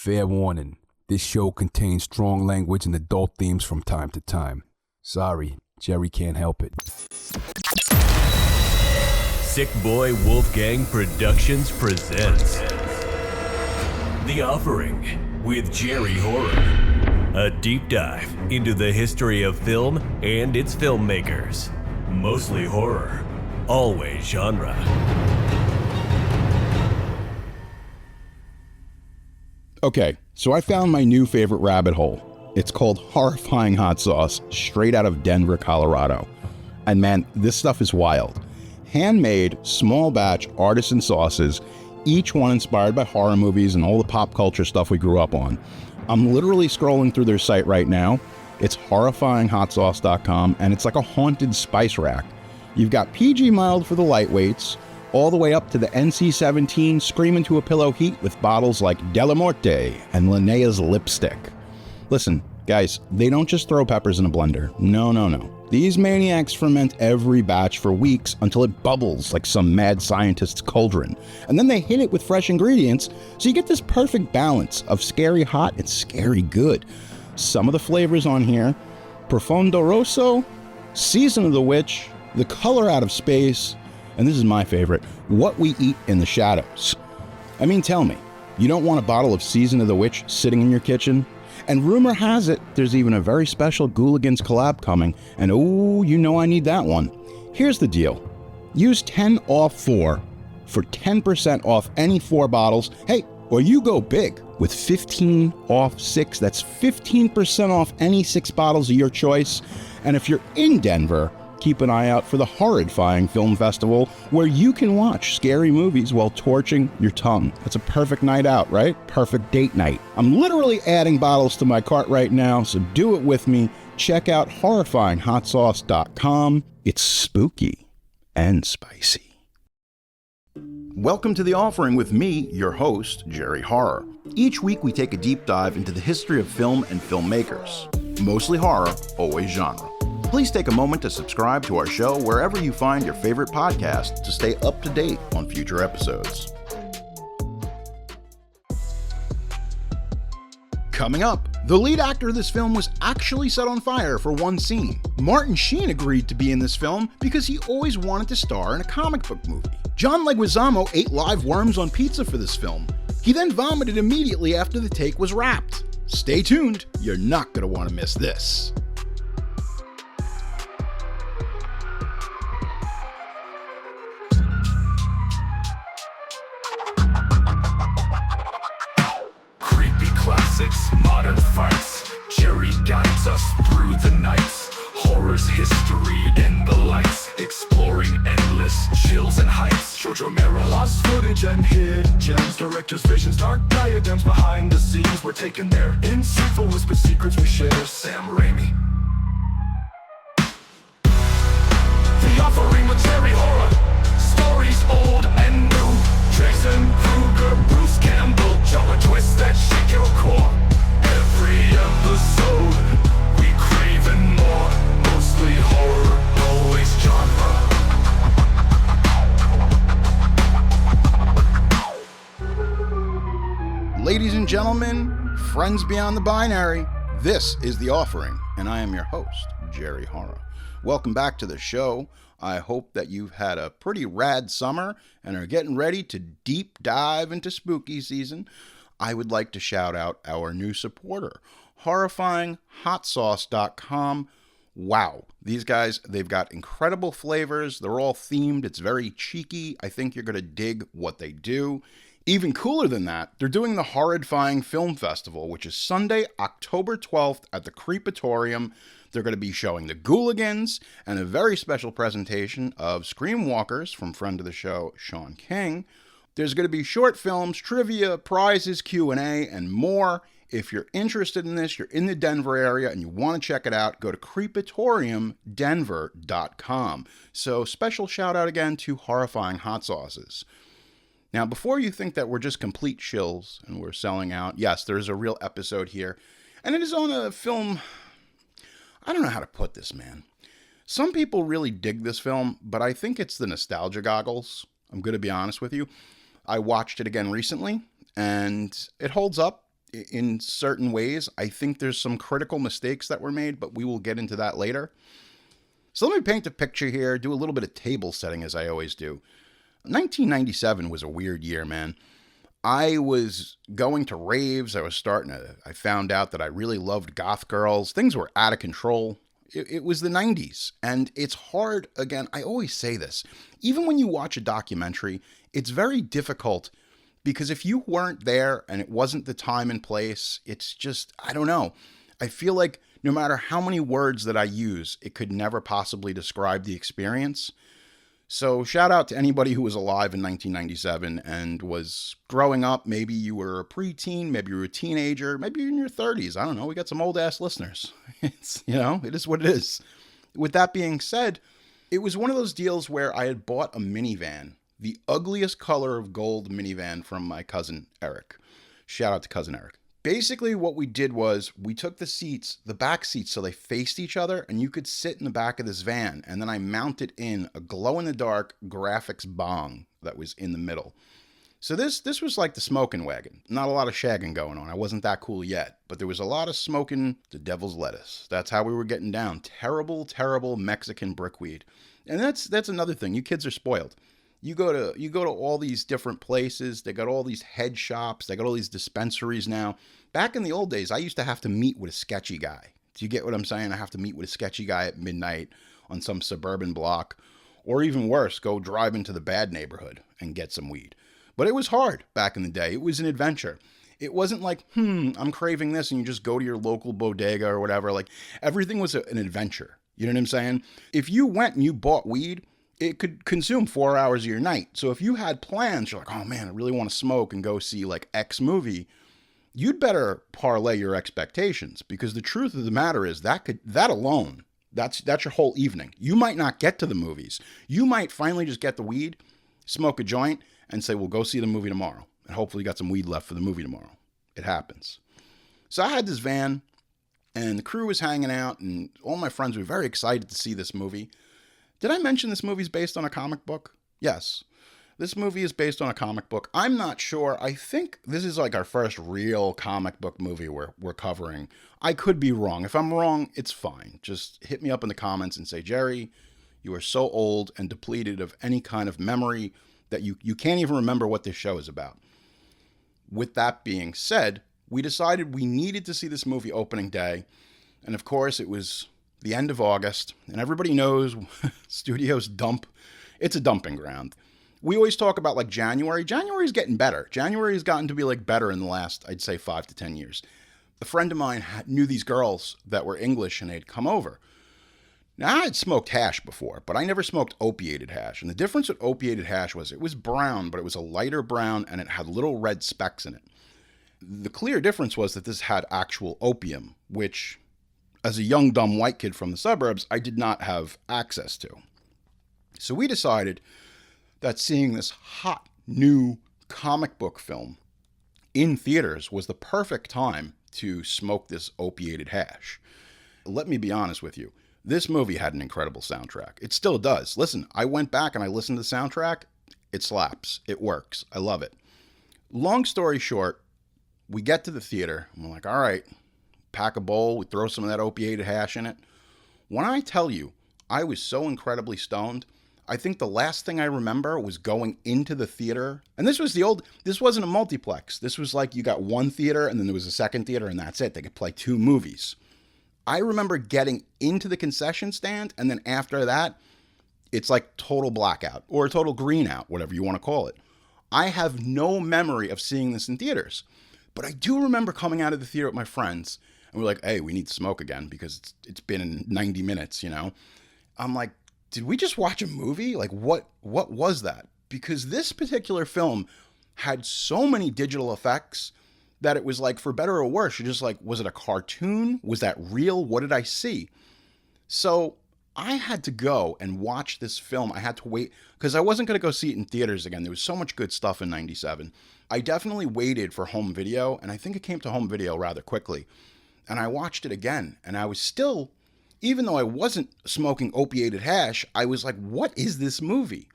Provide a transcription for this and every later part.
Fair warning, this show contains strong language and adult themes from time to time. Sorry, Jerry can't help it. Sick Boy Wolfgang Productions presents The Offering with Jerry Horror. A deep dive into the history of film and its filmmakers. Mostly horror, always genre. Okay, so I found my new favorite rabbit hole. It's called Horrifying Hot Sauce, straight out of Denver, Colorado. And man, this stuff is wild. Handmade, small batch artisan sauces, each one inspired by horror movies and all the pop culture stuff we grew up on. I'm literally scrolling through their site right now. It's horrifyinghotsauce.com, and it's like a haunted spice rack. You've got PG mild for the lightweights, all the way up to the NC-17 scream into a pillow heat with bottles like Della Morte and Linnea's lipstick. Listen, guys, they don't just throw peppers in a blender. No. These maniacs ferment every batch for weeks until it bubbles like some mad scientist's cauldron. And then they hit it with fresh ingredients, so you get this perfect balance of scary hot and scary good. Some of the flavors on here: Profondo Rosso, Season of the Witch, The Color Out of Space, and this is my favorite, What We Eat in the Shadows. I mean, tell me, you don't want a bottle of Season of the Witch sitting in your kitchen? And rumor has it, there's even a very special Ghouligans collab coming, and oh, you know I need that one. Here's the deal. Use 10 off 4 for 10% off any 4 bottles. Hey, or you go big with 15 off 6. That's 15% off any 6 bottles of your choice. And if you're in Denver, keep an eye out for the Horrifying Film Festival, where you can watch scary movies while torching your tongue. That's a perfect night out, right? Perfect date night. I'm literally adding bottles to my cart right now, so do it with me. Check out horrifyinghotsauce.com. It's spooky and spicy. Welcome to The Offering with me, your host, Jerry Horror. Each week we take a deep dive into the history of film and filmmakers. Mostly horror, always genre. Please take a moment to subscribe to our show wherever you find your favorite podcast to stay up to date on future episodes. Coming up, the lead actor of this film was actually set on fire for one scene. Martin Sheen agreed to be in this film because he always wanted to star in a comic book movie. John Leguizamo ate live worms on pizza for this film. He then vomited immediately after the take was wrapped. Stay tuned, you're not going to want to miss this. Modern fights, Jerry guides us through the nights. Horror's history in the lights, exploring endless chills and heights. George Romero, lost footage and hidden gems, director's visions, dark diadems behind the scenes. We're taking their insightful whispered secrets we share. Sam Raimi. The Offering with Jerry Horror, stories old and new. Jason Kruger, Bruce Campbell, genre twists that shake your core. Every episode, we craving more. Mostly horror, always genre. Ladies and gentlemen, friends beyond the binary, this is The Offering, and I am your host, Jerry Horror. Welcome back to the show. I hope that you've had a pretty rad summer and are getting ready to deep dive into spooky season. I would like to shout out our new supporter, horrifyinghotsauce.com. Wow, these guys, they've got incredible flavors. They're all themed. It's very cheeky. I think you're going to dig what they do. Even cooler than that, they're doing the Horrifying Film Festival, which is Sunday, October 12th at the Creepatorium. They're going to be showing the Ghouligans and a very special presentation of Scream Walkers from friend of the show, Sean King. There's going to be short films, trivia, prizes, Q&A, and more. If you're interested in this, you're in the Denver area and you want to check it out, go to creepatoriumdenver.com. So special shout out again to Horrifying Hot Sauces. Now, before you think that we're just complete shills and we're selling out, yes, there's a real episode here. And it is on a film. I don't know how to put this, man. Some people really dig this film, but I think it's the nostalgia goggles. I'm going to be honest with you. I watched it again recently, and it holds up. in certain ways. I think there's some critical mistakes that were made, but we will get into that later. So let me paint a picture here, do a little bit of table setting as I always do. 1997 was a weird year, man. I was going to raves. I found out that I really loved goth girls. Things were out of control. It was the 90s. And it's hard, again, I always say this. Even when you watch a documentary, it's very difficult because if you weren't there and it wasn't the time and place, it's just, I don't know. I feel like no matter how many words that I use, it could never possibly describe the experience. So shout out to anybody who was alive in 1997 and was growing up. Maybe you were a preteen, maybe you were a teenager, maybe you're in your 30s. I don't know. We got some old ass listeners. It is what it is. With that being said, it was one of those deals where I had bought a minivan, the ugliest color of gold minivan from my cousin Eric. Shout out to cousin Eric. Basically, what we did was we took the back seats, so they faced each other, and you could sit in the back of this van. And then I mounted in a glow-in-the-dark graphics bong that was in the middle. So this was like the smoking wagon. Not a lot of shagging going on. I wasn't that cool yet, but there was a lot of smoking the devil's lettuce. That's how we were getting down. Terrible, terrible Mexican brickweed. And that's another thing. You kids are spoiled. You go to all these different places. They got all these head shops. They got all these dispensaries now. Back in the old days, I used to have to meet with a sketchy guy. Do you get what I'm saying? I have to meet with a sketchy guy at midnight on some suburban block, or even worse, go drive into the bad neighborhood and get some weed. But it was hard back in the day. It was an adventure. It wasn't like, I'm craving this, and you just go to your local bodega or whatever. Like, everything was an adventure. You know what I'm saying? If you went and you bought weed, it could consume 4 hours of your night. So if you had plans, you're like, oh man, I really want to smoke and go see like X movie, you'd better parlay your expectations, because the truth of the matter is that alone, that's your whole evening. You might not get to the movies. You might finally just get the weed, smoke a joint, and say, we'll go see the movie tomorrow. And hopefully you got some weed left for the movie tomorrow. It happens. So I had this van, and the crew was hanging out, and all my friends were very excited to see this movie. Did I mention this movie's based on a comic book? Yes. This movie is based on a comic book. I'm not sure. I think this is like our first real comic book movie we're covering. I could be wrong. If I'm wrong, it's fine. Just hit me up in the comments and say, Jerry, you are so old and depleted of any kind of memory that you can't even remember what this show is about. With that being said, we decided we needed to see this movie opening day. And of course, it was the end of August, and everybody knows studios dump. It's a dumping ground. We always talk about like January. January's getting better. January has gotten to be like better in the last, I'd say, 5 to 10 years. A friend of mine knew these girls that were English, and they'd come over. Now, I had smoked hash before, but I never smoked opiated hash. And the difference with opiated hash was it was brown, but it was a lighter brown, and it had little red specks in it. The clear difference was that this had actual opium, which, as a young, dumb white kid from the suburbs, I did not have access to. So we decided that seeing this hot, new comic book film in theaters was the perfect time to smoke this opiated hash. Let me be honest with you. This movie had an incredible soundtrack. It still does. Listen, I went back and I listened to the soundtrack. It slaps. It works. I love it. Long story short, we get to the theater, and we're like, all right, pack a bowl, we throw some of that opiated hash in it. When I tell you, I was so incredibly stoned, I think the last thing I remember was going into the theater. And this wasn't a multiplex. This was like you got one theater and then there was a second theater and that's it. They could play 2 movies. I remember getting into the concession stand, and then after that, it's like total blackout or total green out, whatever you want to call it. I have no memory of seeing this in theaters, but I do remember coming out of the theater with my friends, and we're like, hey, we need to smoke again because it's been 90 minutes, you know? I'm like, did we just watch a movie? Like, what was that? Because this particular film had so many digital effects that it was like, for better or worse, you're just like, was it a cartoon? Was that real? What did I see? So I had to go and watch this film. I had to wait because I wasn't going to go see it in theaters again. There was so much good stuff in 97. I definitely waited for home video, and I think it came to home video rather quickly. And I watched it again, and I was still, even though I wasn't smoking opiated hash, I was like, what is this movie?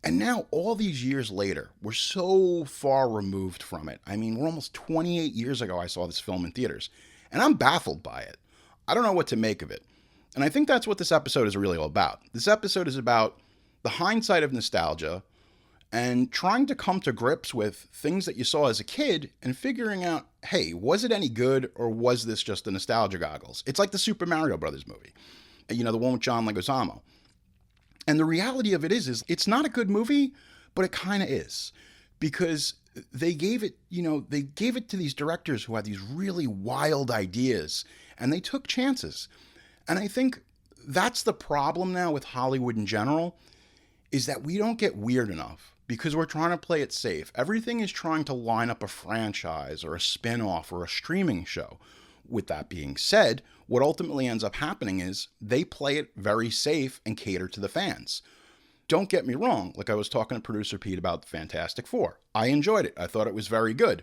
And now, all these years later, we're so far removed from it. I mean, we're almost 28 years ago I saw this film in theaters, and I'm baffled by it. I don't know what to make of it. And I think that's what this episode is really all about. This episode is about the hindsight of nostalgia and trying to come to grips with things that you saw as a kid and figuring out, hey, was it any good or was this just the nostalgia goggles? It's like the Super Mario Brothers movie, you know, the one with John Leguizamo. And the reality of it is it's not a good movie, but it kind of is, because they gave it to these directors who had these really wild ideas, and they took chances. And I think that's the problem now with Hollywood in general, is that we don't get weird enough because we're trying to play it safe. Everything is trying to line up a franchise or a spin-off or a streaming show. With that being said, what ultimately ends up happening is they play it very safe and cater to the fans. Don't get me wrong, like I was talking to producer Pete about the Fantastic Four. I enjoyed it. I thought it was very good.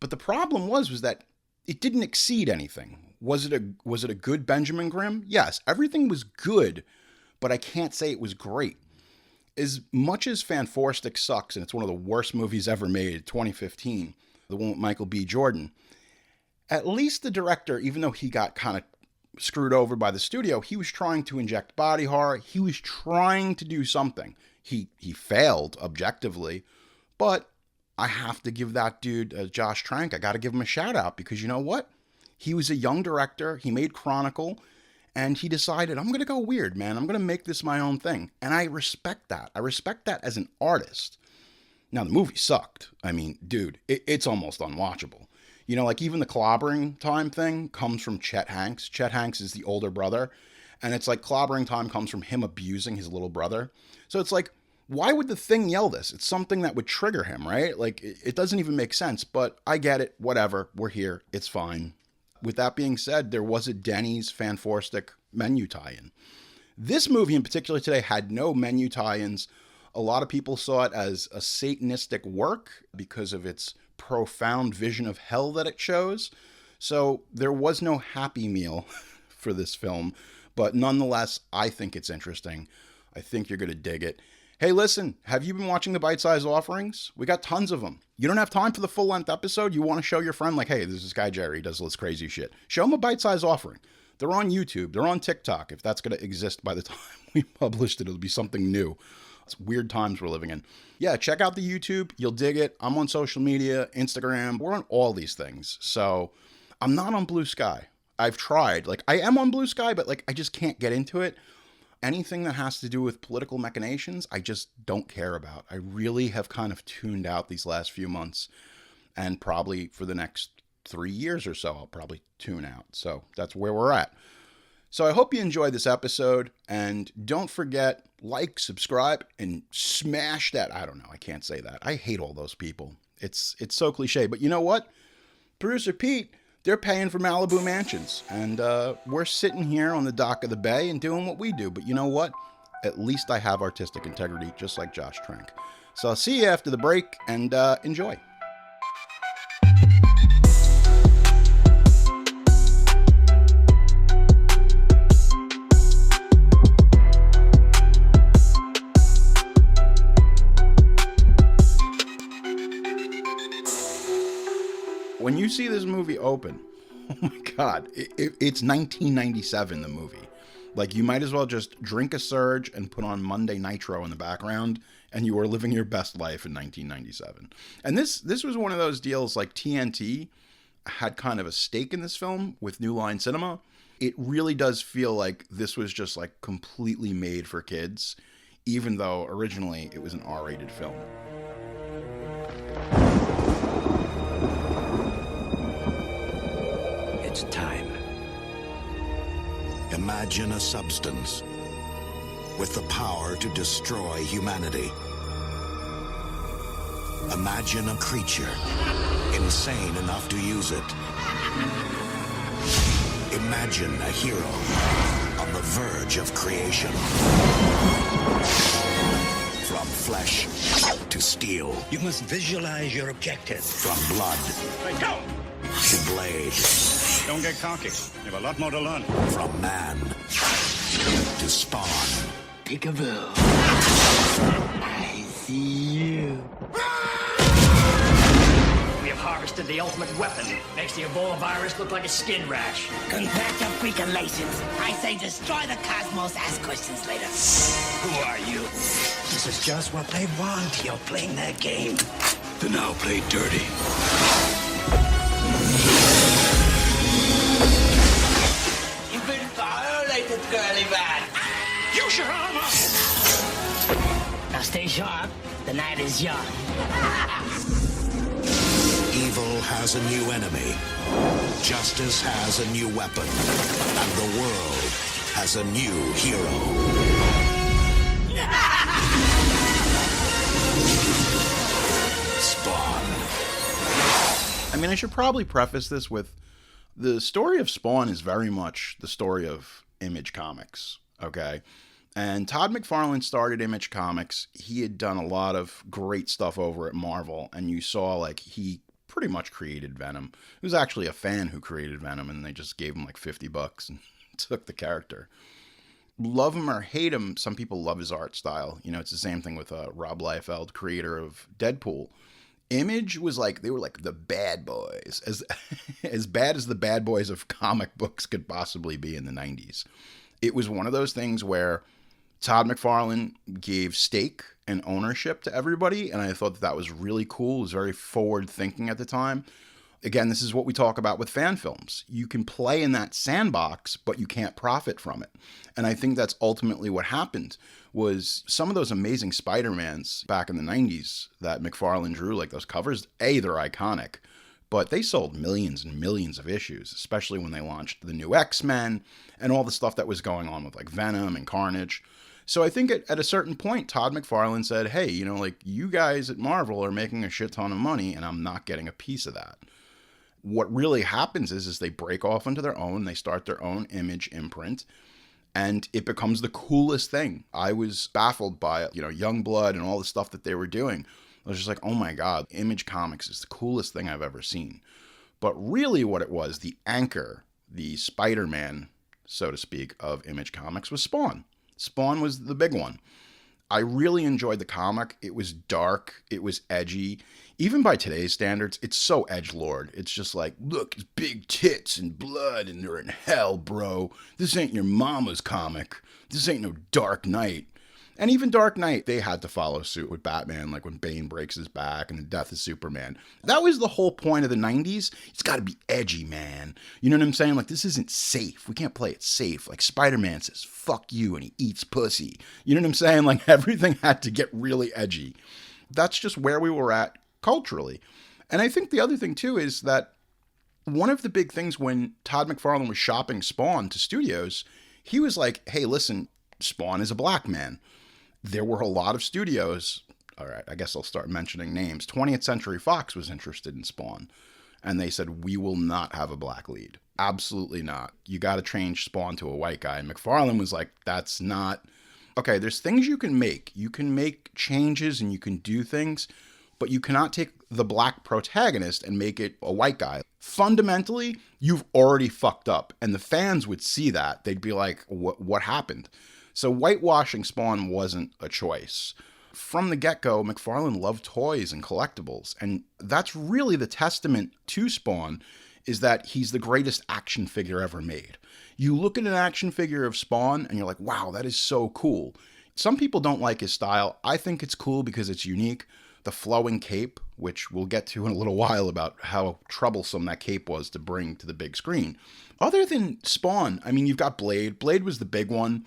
But the problem was that it didn't exceed anything. Was it a good Benjamin Grimm? Yes, everything was good, but I can't say it was great. As much as Fanforstic sucks, and it's one of the worst movies ever made, 2015, the one with Michael B. Jordan, at least the director, even though he got kind of screwed over by the studio, he was trying to inject body horror. He was trying to do something. He failed objectively, but I have to give that dude, Josh Trank, I got to give him a shout out, because you know what? He was a young director. He made Chronicle, and he decided, I'm going to go weird, man. I'm going to make this my own thing. And I respect that. I respect that as an artist. Now, the movie sucked. I mean, dude, it's almost unwatchable. You know, like even the clobbering time thing comes from Chet Hanks. Chet Hanks is the older brother. And it's like clobbering time comes from him abusing his little brother. So it's like, why would the Thing yell this? It's something that would trigger him, right? Like, it doesn't even make sense, but I get it. Whatever. We're here. It's fine. With that being said, there was a Denny's Fanforstic menu tie-in. This movie in particular today had no menu tie-ins. A lot of people saw it as a Satanistic work because of its profound vision of hell that it shows. So there was no Happy Meal for this film, but nonetheless, I think it's interesting. I think you're going to dig it. Hey, listen, have you been watching the bite-sized offerings? We got tons of them. You don't have time for the full-length episode? You want to show your friend, like, hey, there's this guy Jerry, he does all this crazy shit. Show him a bite-sized offering. They're on YouTube. They're on TikTok. If that's going to exist by the time we published it, it'll be something new. It's weird times we're living in. Yeah, check out the YouTube. You'll dig it. I'm on social media, Instagram. We're on all these things. So I'm not on Blue Sky. I've tried. Like, I am on Blue Sky, but, like, I just can't get into it. Anything that has to do with political machinations, I just don't care about. I really have kind of tuned out these last few months, and probably for the next 3 years or so, I'll probably tune out. So that's where we're at. So I hope you enjoyed this episode, and don't forget, like, subscribe, and smash that. I don't know. I can't say that. I hate all those people. It's so cliche, but you know what? Producer Pete, they're paying for Malibu mansions, and we're sitting here on the dock of the bay and doing what we do. But you know what? At least I have artistic integrity, just like Josh Trank. So I'll see you after the break, and enjoy. When you see this movie open, oh my God, it's 1997, the movie. Like, you might as well just drink a Surge and put on Monday Nitro in the background, and you are living your best life in 1997. And this was one of those deals, like TNT had kind of a stake in this film with New Line Cinema. It really does feel like this was just like completely made for kids, even though originally it was an R-rated film. It's time. Imagine a substance with the power to destroy humanity. Imagine a creature insane enough to use it. Imagine a hero on the verge of creation. From flesh to steel. You must visualize your objective. From blood to blade. Don't get cocky. You have a lot more to learn. From man to spawn. Peekaboo. I You. We have harvested the ultimate weapon. Makes the Ebola virus look like a skin rash. Congratulations. I say destroy the cosmos, ask questions later. Who are you? This is just what they want. You're playing their game. Then now play dirty. You've been violated, girly man. Use your armor! Now stay sharp. The night is young. Evil has a new enemy. Justice has a new weapon. And the world has a new hero. Spawn. I mean, I should probably preface this with the story of Spawn is very much the story of Image Comics, okay? And Todd McFarlane started Image Comics. He had done a lot of great stuff over at Marvel, and you saw, like, he pretty much created Venom. It was actually a fan who created Venom, and they just gave him, like, $50 and took the character. Love him or hate him, some people love his art style. You know, it's the same thing with Rob Liefeld, creator of Deadpool. Image was like, they were like the bad boys, as bad as the bad boys of comic books could possibly be in the 90s. It was one of those things where Todd McFarlane gave stake and ownership to everybody, and I thought that was really cool. It was very forward thinking at the time. Again, this is what we talk about with fan films. You can play in that sandbox, but you can't profit from it. And I think that's ultimately what happened, was some of those amazing Spider-Mans back in the 90s that McFarlane drew, like those covers, they're iconic, but they sold millions and millions of issues, especially when they launched the new X-Men and all the stuff that was going on with like Venom and Carnage. So I think at a certain point, Todd McFarlane said, hey, you know, like, you guys at Marvel are making a shit ton of money and I'm not getting a piece of that. What really happens is they break off into their own, they start their own Image imprint, and it becomes the coolest thing. I was baffled by, you know, Youngblood and all the stuff that they were doing. I was just like, oh my God, Image Comics is the coolest thing I've ever seen. But really what it was, the anchor, the Spider-Man, so to speak, of Image Comics was Spawn. Spawn was the big one. I really enjoyed the comic. It was dark. It was edgy. Even by today's standards, it's so edgelord. It's just like, look, it's big tits and blood and they're in hell, bro. This ain't your mama's comic. This ain't no Dark Knight. And even Dark Knight, they had to follow suit with Batman, like when Bane breaks his back and the death of Superman. That was the whole point of the 90s. It's got to be edgy, man. You know what I'm saying? Like, this isn't safe. We can't play it safe. Like, Spider-Man says, fuck you, and he eats pussy. You know what I'm saying? Like, everything had to get really edgy. That's just where we were at culturally. And I think the other thing, too, is that one of the big things when Todd McFarlane was shopping Spawn to studios, he was like, hey, listen, Spawn is a black man. There were a lot of studios, all right, I guess I'll start mentioning names. 20th Century Fox was interested in Spawn, and they said, we will not have a black lead. Absolutely not. You got to change Spawn to a white guy. And McFarlane was like, that's not... Okay, there's things you can make. You can make changes and you can do things, but you cannot take the black protagonist and make it a white guy. Fundamentally, you've already fucked up, and the fans would see that. They'd be like, what happened? So whitewashing Spawn wasn't a choice. From the get-go, McFarlane loved toys and collectibles, and that's really the testament to Spawn, is that he's the greatest action figure ever made. You look at an action figure of Spawn, and you're like, wow, that is so cool. Some people don't like his style. I think it's cool because it's unique. The flowing cape, which we'll get to in a little while about how troublesome that cape was to bring to the big screen. Other than Spawn, I mean, you've got Blade. Blade was the big one.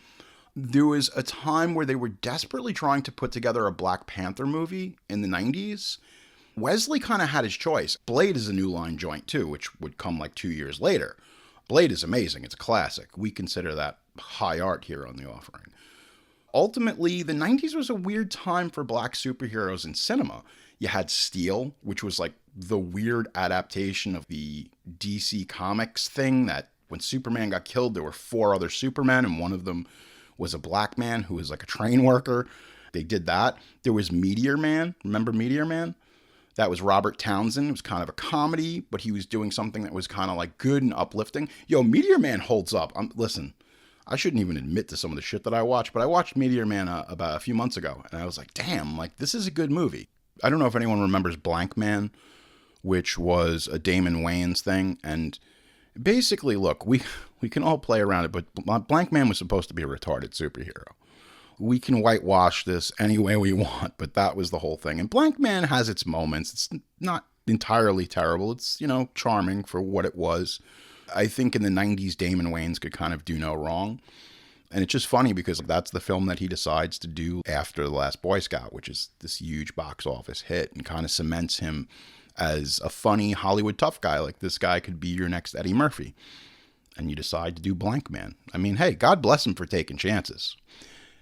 There was a time where they were desperately trying to put together a Black Panther movie in the 90s. Wesley kind of had his choice. Blade is a New Line joint too, which would come like 2 years later. Blade is amazing. It's a classic. We consider that high art here on The Offering. Ultimately, the 90s was a weird time for black superheroes in cinema. You had Steel, which was like the weird adaptation of the DC Comics thing that when Superman got killed, there were 4 other Supermen, and one of them was a black man who was like a train worker. They did that. There was Meteor Man. Remember Meteor Man? That was Robert Townsend. It was kind of a comedy, but he was doing something that was kind of like good and uplifting. Yo, Meteor Man holds up. Listen, I shouldn't even admit to some of the shit that I watch, but I watched Meteor Man about a few months ago, and I was like, damn, like, this is a good movie. I don't know if anyone remembers Blank Man, which was a Damon Wayans thing, and basically, look, we can all play around it, but Blank Man was supposed to be a retarded superhero. We can whitewash this any way we want, but that was the whole thing. And Blank Man has its moments. It's not entirely terrible. It's, charming for what it was. I think in the 90s, Damon Wayans could kind of do no wrong. And it's just funny because that's the film that he decides to do after The Last Boy Scout, which is this huge box office hit and kind of cements him as a funny Hollywood tough guy. Like, this guy could be your next Eddie Murphy. And you decide to do Blank Man. I mean, hey, God bless him for taking chances.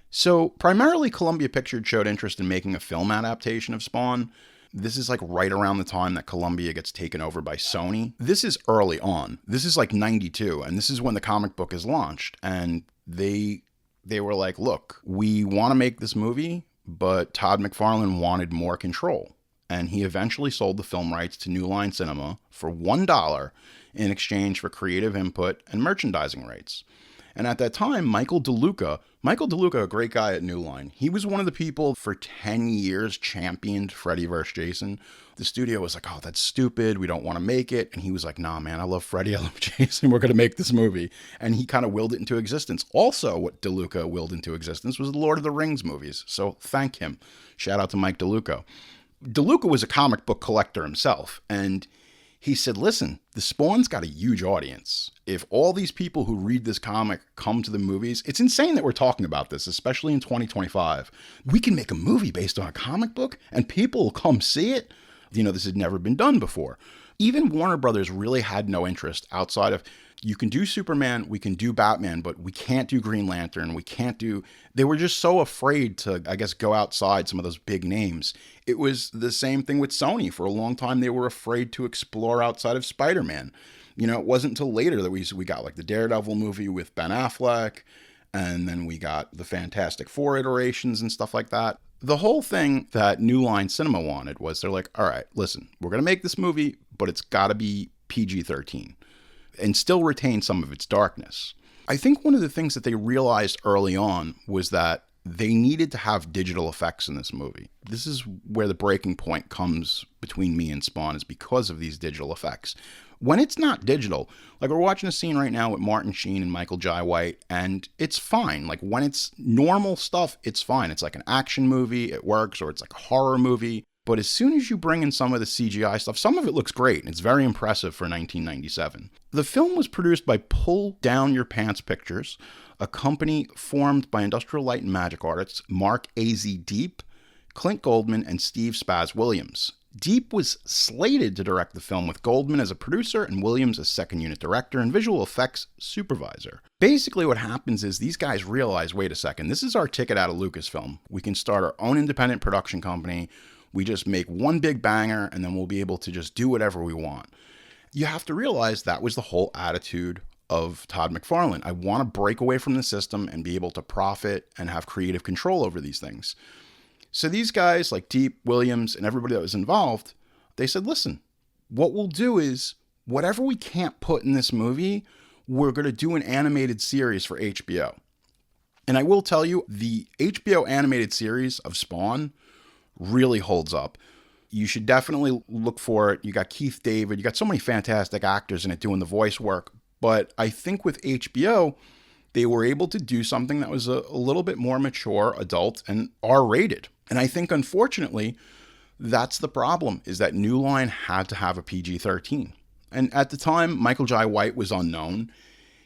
So primarily Columbia Pictures showed interest in making a film adaptation of Spawn. This is like right around the time that Columbia gets taken over by Sony. This is early on. This is like 92, and this is when the comic book is launched. And they were like, look, we want to make this movie, but Todd McFarlane wanted more control. And he eventually sold the film rights to New Line Cinema for $1 in exchange for creative input and merchandising rights. And at that time, Michael DeLuca, a great guy at New Line, he was one of the people for 10 years championed Freddy vs. Jason. The studio was like, oh, that's stupid. We don't want to make it. And he was like, nah, man, I love Freddy. I love Jason. We're going to make this movie. And he kind of willed it into existence. Also, what DeLuca willed into existence was the Lord of the Rings movies. So thank him. Shout out to Mike DeLuca. DeLuca was a comic book collector himself. And he said, listen, the Spawn's got a huge audience. If all these people who read this comic come to the movies, it's insane that we're talking about this, especially in 2025. We can make a movie based on a comic book and people will come see it. This had never been done before. Even Warner Brothers really had no interest outside of, you can do Superman, we can do Batman, but we can't do Green Lantern. They were just so afraid to, I guess, go outside some of those big names. It was the same thing with Sony. For a long time, they were afraid to explore outside of Spider-Man. It wasn't until later that we got like the Daredevil movie with Ben Affleck, and then we got the Fantastic Four iterations and stuff like that. The whole thing that New Line Cinema wanted was, they're like, all right, listen, we're going to make this movie, but it's got to be PG-13 and still retain some of its darkness. I think one of the things that they realized early on was that they needed to have digital effects in this movie. This is where the breaking point comes between me and Spawn, is because of these digital effects. When it's not digital, like we're watching a scene right now with Martin Sheen and Michael Jai White, and it's fine. Like when it's normal stuff, it's fine. It's like an action movie, it works, or it's like a horror movie. But as soon as you bring in some of the CGI stuff, some of it looks great, and it's very impressive for 1997. The film was produced by Pull Down Your Pants Pictures, a company formed by Industrial Light and Magic artists Mark A.Z. Deep, Clint Goldman, and Steve Spaz Williams. Deep was slated to direct the film, with Goldman as a producer and Williams as second unit director and visual effects supervisor. Basically what happens is these guys realize, wait a second, this is our ticket out of Lucasfilm. We can start our own independent production company. We just make one big banger, and then we'll be able to just do whatever we want. You have to realize that was the whole attitude of Todd McFarlane. I want to break away from the system and be able to profit and have creative control over these things. So these guys like Deep, Williams, and everybody that was involved, they said, listen, what we'll do is whatever we can't put in this movie, we're going to do an animated series for HBO. And I will tell you, the HBO animated series of Spawn really holds up. You should definitely look for it. You got Keith David, you got so many fantastic actors in it doing the voice work. But I think with HBO, they were able to do something that was a little bit more mature, adult, and R-rated. And I think, unfortunately, that's the problem, is that New Line had to have a PG-13. And at the time, Michael Jai White was unknown.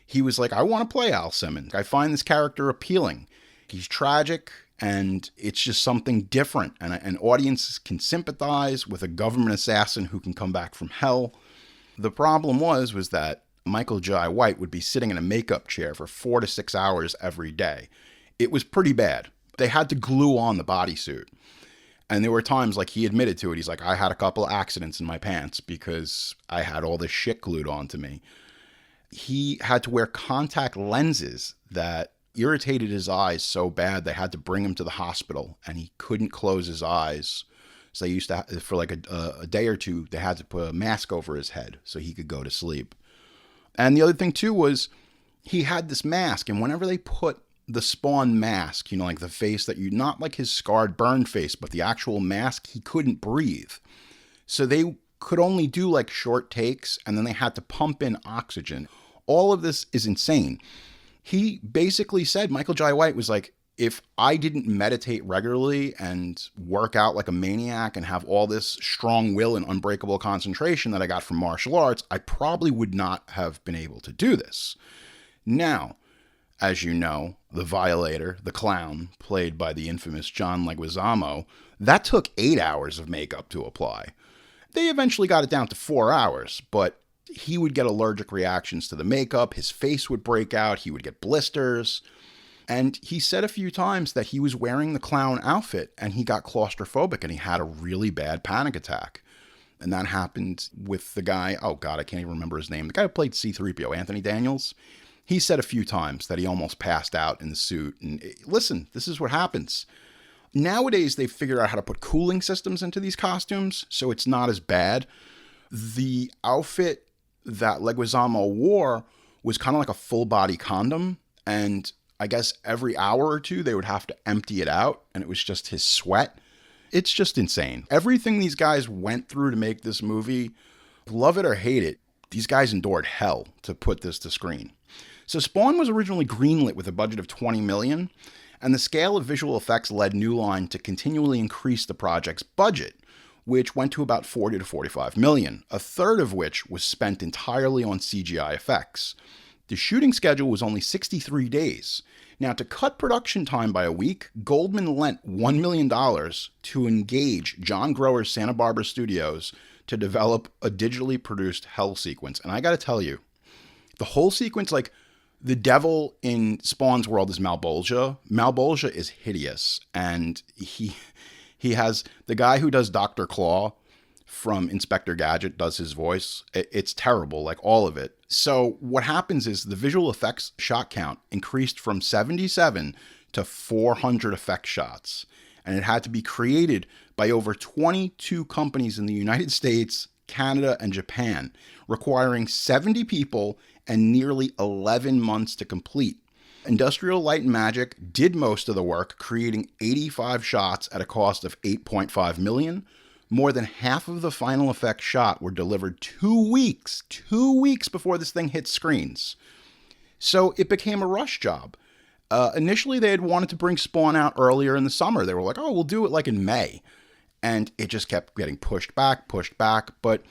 He was like, I want to play Al Simmons. I find this character appealing. He's tragic, and it's just something different. And audiences can sympathize with a government assassin who can come back from hell. The problem was that Michael Jai White would be sitting in a makeup chair for 4 to 6 hours every day. It was pretty bad. They had to glue on the bodysuit. And there were times, like he admitted to it, he's like, I had a couple of accidents in my pants because I had all this shit glued onto me. He had to wear contact lenses that irritated his eyes so bad they had to bring him to the hospital, and he couldn't close his eyes. So they used to, for like a day or two, they had to put a mask over his head so he could go to sleep. And the other thing too was, he had this mask, and whenever they put the Spawn mask, like the face that not like his scarred, burned face, but the actual mask, he couldn't breathe. So they could only do like short takes, and then they had to pump in oxygen. All of this is insane. He basically said, Michael Jai White was like, if I didn't meditate regularly and work out like a maniac and have all this strong will and unbreakable concentration that I got from martial arts, I probably would not have been able to do this. Now, as you know, the Violator, the clown, played by the infamous John Leguizamo, that took 8 hours of makeup to apply. They eventually got it down to 4 hours, but he would get allergic reactions to the makeup, his face would break out, he would get blisters. And he said a few times that he was wearing the clown outfit and he got claustrophobic and he had a really bad panic attack. And that happened with the guy, oh God, I can't even remember his name, the guy who played C-3PO, Anthony Daniels. He said a few times that he almost passed out in the suit. And listen, this is what happens. Nowadays, they've figured out how to put cooling systems into these costumes, so it's not as bad. The outfit that Leguizamo wore was kind of like a full-body condom, and I guess every hour or two they would have to empty it out, and it was just his sweat. It's just insane. Everything these guys went through to make this movie, love it or hate it, these guys endured hell to put this to screen. So Spawn was originally greenlit with a budget of $20 million, and the scale of visual effects led New Line to continually increase the project's budget, which went to about $40 to $45 million, a third of which was spent entirely on CGI effects. The shooting schedule was only 63 days. Now, to cut production time by a week, Goldman lent $1 million to engage John Grower's Santa Barbara Studios to develop a digitally produced hell sequence. And I gotta tell you, the whole sequence, like, the devil in Spawn's world is Malbolgia. Malbolgia is hideous, and he has the guy who does Dr. Claw from Inspector Gadget does his voice. It's terrible, like all of it. So what happens is the visual effects shot count increased from 77 to 400 effect shots, and it had to be created by over 22 companies in the United States, Canada, and Japan, requiring 70 people and nearly 11 months to complete. Industrial Light and Magic did most of the work, creating 85 shots at a cost of $8.5 million. More than half of the final effects shot were delivered 2 weeks before this thing hit screens. So it became a rush job. Initially, they had wanted to bring Spawn out earlier in the summer. They were like, oh, we'll do it like in May. And it just kept getting pushed back. But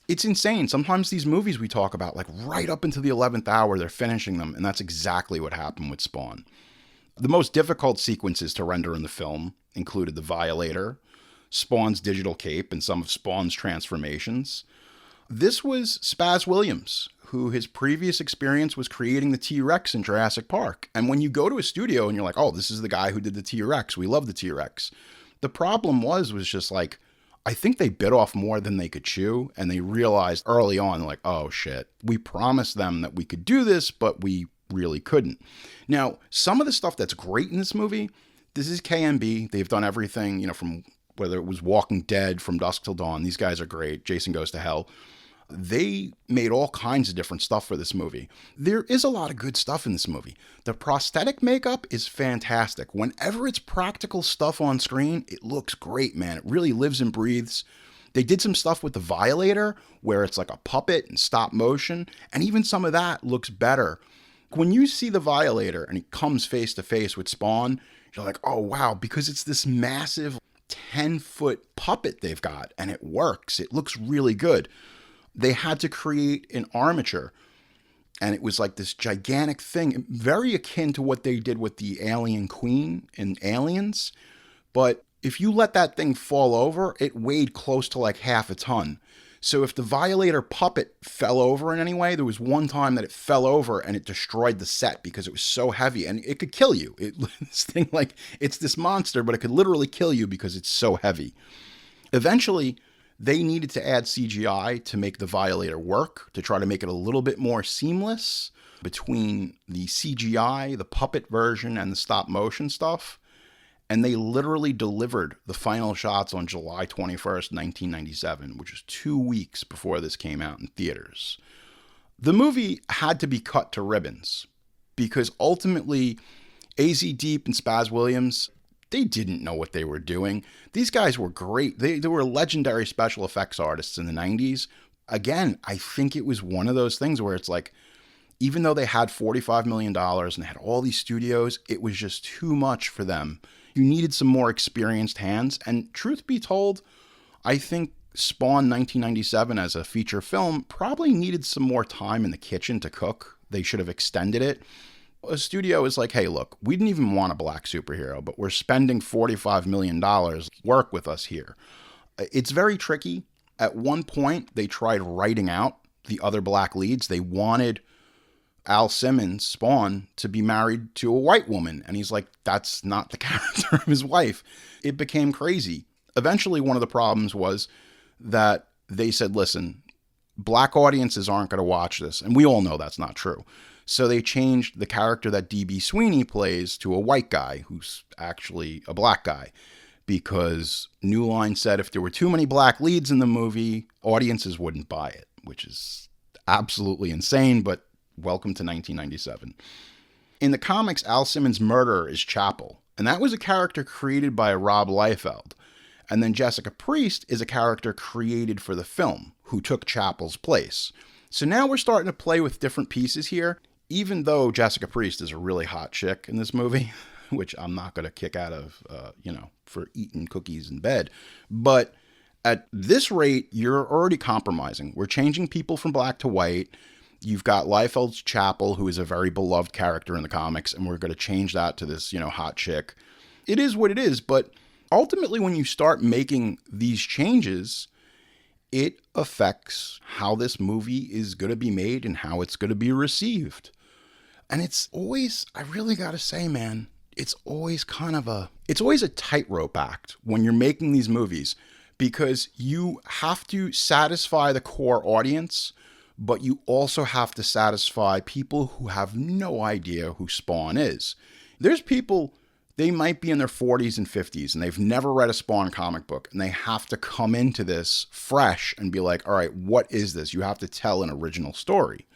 it's insane. Sometimes these movies we talk about, like right up into the 11th hour, they're finishing them. And that's exactly what happened with Spawn. The most difficult sequences to render in the film included the Violator, Spawn's digital cape, and some of Spawn's transformations. This was Spaz Williams, who his previous experience was creating the T-Rex in Jurassic Park. And when you go to a studio and you're like, oh, this is the guy who did the T-Rex. We love the T-Rex. The problem was just like, I think they bit off more than they could chew. And they realized early on, like, oh shit, we promised them that we could do this, but we really couldn't. Now, some of the stuff that's great in this movie, this is KMB. They've done everything, from whether it was Walking Dead, From Dusk Till Dawn. These guys are great. Jason Goes to Hell. They made all kinds of different stuff for this movie. There is a lot of good stuff in this movie. The prosthetic makeup is fantastic. Whenever it's practical stuff on screen, it looks great, man. It really lives and breathes. They did some stuff with the Violator, where it's like a puppet and stop motion, and even some of that looks better. When you see the Violator and he comes face to face with Spawn, you're like, oh wow, because it's this massive 10-foot puppet they've got, and it works. It looks really good. They had to create an armature, and it was like this gigantic thing, very akin to what they did with the Alien Queen in Aliens. But if you let that thing fall over, it weighed close to like half a ton. So if the Violator puppet fell over in any way, there was one time that it fell over and it destroyed the set because it was so heavy, and it could kill you. This thing, like, it's this monster, but it could literally kill you because it's so heavy. Eventually, they needed to add CGI to make the Violator work, to try to make it a little bit more seamless between the CGI, the puppet version, and the stop motion stuff. And they literally delivered the final shots on July 21st, 1997, which was 2 weeks before this came out in theaters. The movie had to be cut to ribbons because ultimately AZ Deep and Spaz Williams, they didn't know what they were doing. These guys were great. They were legendary special effects artists in the 90s. Again, I think it was one of those things where it's like, even though they had $45 million and had all these studios, it was just too much for them. You needed some more experienced hands. And truth be told, I think Spawn 1997 as a feature film probably needed some more time in the kitchen to cook. They should have extended it. A studio is like, hey, look, we didn't even want a black superhero, but we're spending $45 million. Work with us here. It's very tricky. At one point, they tried writing out the other black leads. They wanted Al Simmons, Spawn, to be married to a white woman. And he's like, that's not the character of his wife. It became crazy. Eventually, one of the problems was that they said, listen, black audiences aren't going to watch this. And we all know that's not true. So they changed the character that D.B. Sweeney plays to a white guy who's actually a black guy. Because New Line said if there were too many black leads in the movie, audiences wouldn't buy it, which is absolutely insane, but welcome to 1997. In the comics, Al Simmons' murderer is Chapel, and that was a character created by Rob Liefeld. And then Jessica Priest is a character created for the film, who took Chapel's place. So now we're starting to play with different pieces here, even though Jessica Priest is a really hot chick in this movie, which I'm not going to kick out of, for eating cookies in bed. But at this rate, you're already compromising. We're changing people from black to white. You've got Liefeld's Chapel, who is a very beloved character in the comics, and we're going to change that to this, hot chick. It is what it is, but ultimately when you start making these changes, it affects how this movie is going to be made and how it's going to be received. And it's always, I really got to say, man, it's always a tightrope act when you're making these movies, because you have to satisfy the core audience, but you also have to satisfy people who have no idea who Spawn is. There's people, they might be in their 40s and 50s and they've never read a Spawn comic book, and they have to come into this fresh and be like, all right, what is this? You have to tell an original story.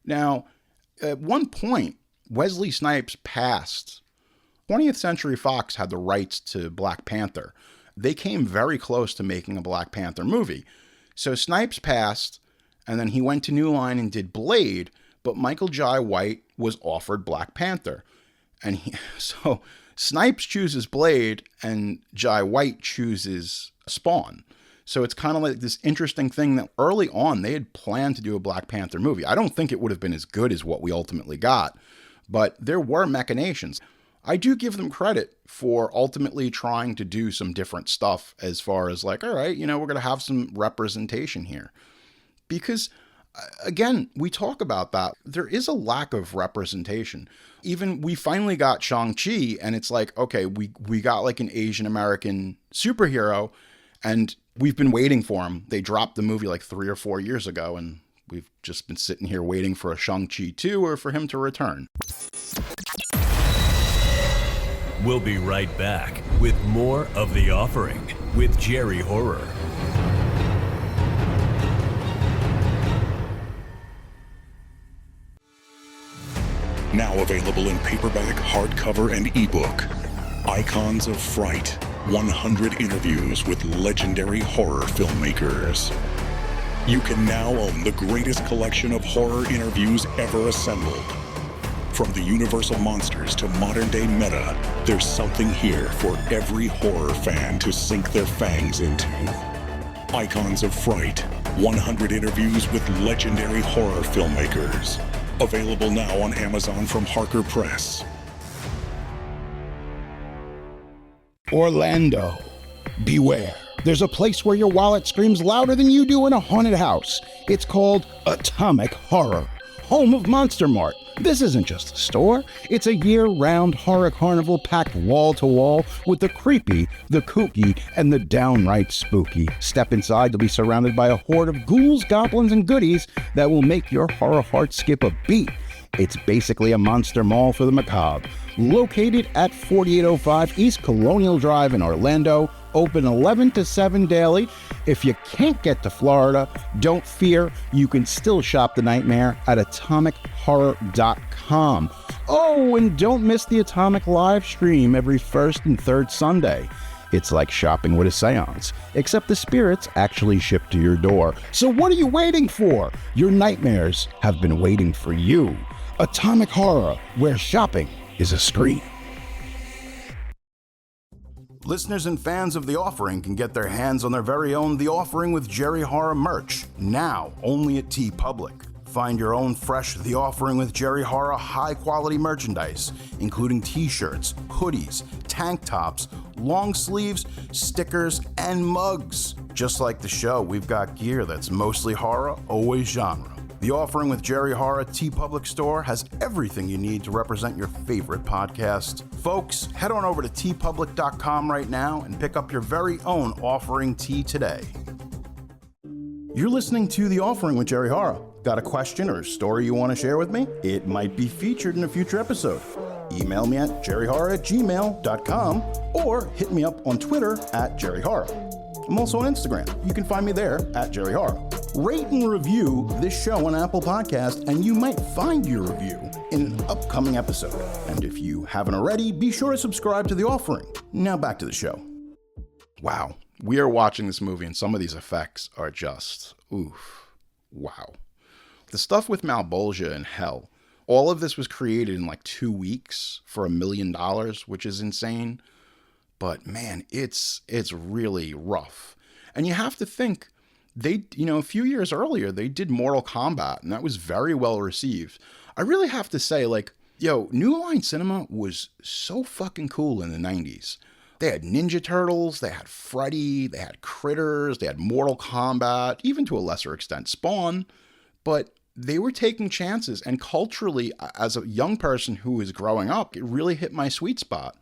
Now, at one point, Wesley Snipes passed. 20th Century Fox had the rights to Black Panther. They came very close to making a Black Panther movie. So Snipes passed, and then he went to New Line and did Blade, but Michael Jai White was offered Black Panther. And so Snipes chooses Blade, and Jai White chooses Spawn. So it's kind of like this interesting thing that early on they had planned to do a Black Panther movie. I don't think it would have been as good as what we ultimately got, but there were machinations. I do give them credit for ultimately trying to do some different stuff as far as like, all right, we're going to have some representation here. Because, again, we talk about that. There is a lack of representation. Even we finally got Shang-Chi, and it's like, okay, we got like an Asian American superhero, and we've been waiting for him. They dropped the movie like 3 or 4 years ago, and we've just been sitting here waiting for a Shang-Chi 2 or for him to return. We'll be right back with more of The Offering with Jerry Horror. Now available in paperback, hardcover, and ebook. Icons of Fright. 100 interviews with legendary horror filmmakers. You can now own the greatest collection of horror interviews ever assembled. From the Universal monsters to modern-day meta, there's something here for every horror fan to sink their fangs into. Icons of Fright. 100 interviews with legendary horror filmmakers. Available now on Amazon from Harker Press. Orlando, beware. There's a place where your wallet screams louder than you do in a haunted house. It's called Atomic Horror, home of Monster Mart. This isn't just a store, it's a year-round horror carnival packed wall-to-wall with the creepy, the kooky, and the downright spooky. Step inside to be surrounded by a horde of ghouls, goblins, and goodies that will make your horror heart skip a beat. It's basically a monster mall for the macabre. Located at 4805 East Colonial Drive in Orlando, Open 11 to 7 daily. If you can't get to Florida, don't fear. You can still shop The Nightmare at atomichorror.com. Oh, and don't miss the Atomic live stream every first and third Sunday. It's like shopping with a seance, except the spirits actually ship to your door. So what are you waiting for? Your nightmares have been waiting for you. Atomic Horror, where shopping is a scream. Listeners and fans of The Offering can get their hands on their very own The Offering with Jerry Horror merch, now only at TeePublic. Find your own fresh The Offering with Jerry Horror high-quality merchandise, including t-shirts, hoodies, tank tops, long sleeves, stickers, and mugs. Just like the show, we've got gear that's mostly horror, always genre. The Offering with Jerry Horror TeePublic store has everything you need to represent your favorite podcast. Folks, head on over to teepublic.com right now and pick up your very own Offering tee today. You're listening to The Offering with Jerry Horror. Got a question or story you want to share with me? It might be featured in a future episode. Email me at jerryhorror@gmail.com or hit me up on Twitter at jerryhorror. I'm also on Instagram. You can find me there at jerryhorror. Rate and review this show on Apple Podcast, and you might find your review in an upcoming episode. And if you haven't already, be sure to subscribe to The Offering. Now back to the show. Wow. We are watching this movie, and some of these effects are just, oof, wow. The stuff with Malbolgia and Hell, all of this was created in like 2 weeks for $1 million, which is insane. But man, it's really rough. And you have to think, a few years earlier, they did Mortal Kombat, and that was very well received. I really have to say, New Line Cinema was so fucking cool in the 90s. They had Ninja Turtles, they had Freddy, they had Critters, they had Mortal Kombat, even to a lesser extent Spawn, but they were taking chances, and culturally, as a young person who was growing up, it really hit my sweet spot.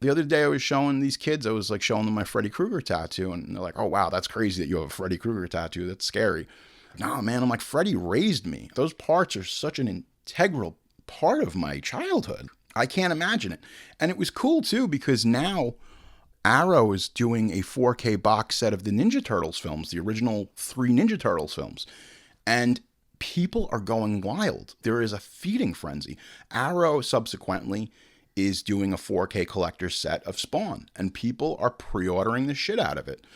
The other day I was showing these kids, I was showing them my Freddy Krueger tattoo, and they're like, oh wow, that's crazy that you have a Freddy Krueger tattoo, that's scary. Nah, man, I'm like, Freddy raised me. Those parts are such an integral part of my childhood. I can't imagine it. And it was cool too, because now Arrow is doing a 4K box set of the Ninja Turtles films, the original 3 Ninja Turtles films. And people are going wild. There is a feeding frenzy. Arrow subsequently is doing a 4K collector's set of Spawn, and people are pre-ordering the shit out of it.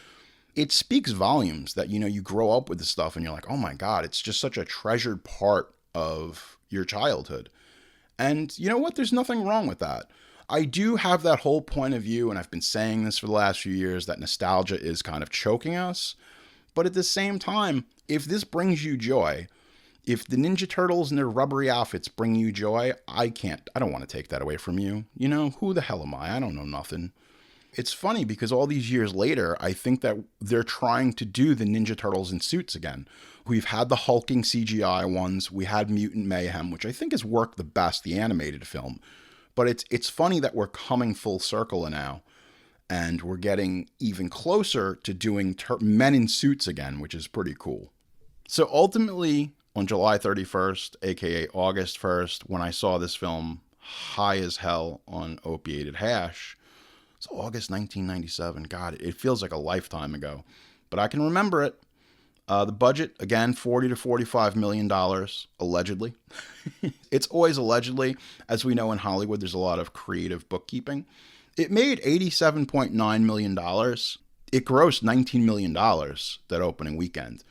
It speaks volumes that, you grow up with this stuff and you're like, oh my God, it's just such a treasured part of your childhood. And you know what? There's nothing wrong with that. I do have that whole point of view, and I've been saying this for the last few years, that nostalgia is kind of choking us. But at the same time, if this brings you joy, if the Ninja Turtles and their rubbery outfits bring you joy, I don't want to take that away from you. Who the hell am I? I don't know nothing. It's funny because all these years later, I think that they're trying to do the Ninja Turtles in suits again. We've had the hulking CGI ones. We had Mutant Mayhem, which I think has worked the best, the animated film. But it's funny that we're coming full circle now, and we're getting even closer to doing men in suits again, which is pretty cool. So ultimately, on July 31st, aka August 1st, when I saw this film high as hell on opiated hash, it's August 1997. God, it feels like a lifetime ago, but I can remember it. The budget, again, $40 to $45 million, allegedly. It's always allegedly. As we know in Hollywood, there's a lot of creative bookkeeping. It made $87.9 million. It grossed $19 million that opening weekend.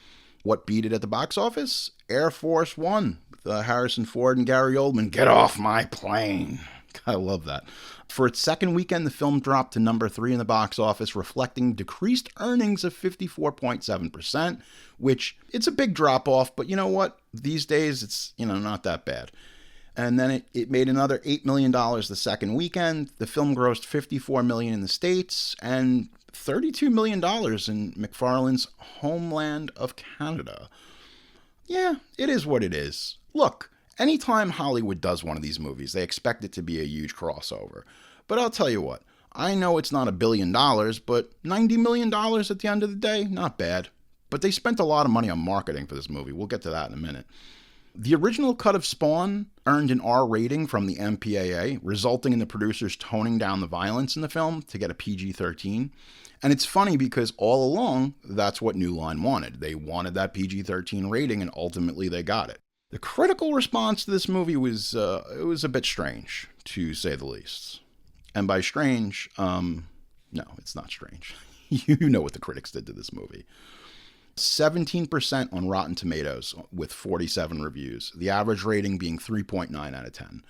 What beat it at the box office? Air Force One, with Harrison Ford and Gary Oldman. Get off my plane. I love that. For its second weekend, the film dropped to number 3 in the box office, reflecting decreased earnings of 54.7%, which it's a big drop off, but you know what? These days, it's, not that bad. And then it made another $8 million the second weekend. The film grossed $54 million in the States and $32 million in McFarlane's homeland of Canada. Yeah, it is what it is. Look, anytime Hollywood does one of these movies, they expect it to be a huge crossover. But I'll tell you what, I know it's not $1 billion, but $90 million at the end of the day, not bad. But they spent a lot of money on marketing for this movie. We'll get to that in a minute. The original cut of Spawn earned an R rating from the MPAA, resulting in the producers toning down the violence in the film to get a PG-13. And it's funny because all along, that's what New Line wanted. They wanted that PG-13 rating, and ultimately they got it. The critical response to this movie was it was a bit strange, to say the least. And by strange, no, it's not strange. You know what the critics did to this movie. 17% on Rotten Tomatoes with 47 reviews, the average rating being 3.9 out of 10.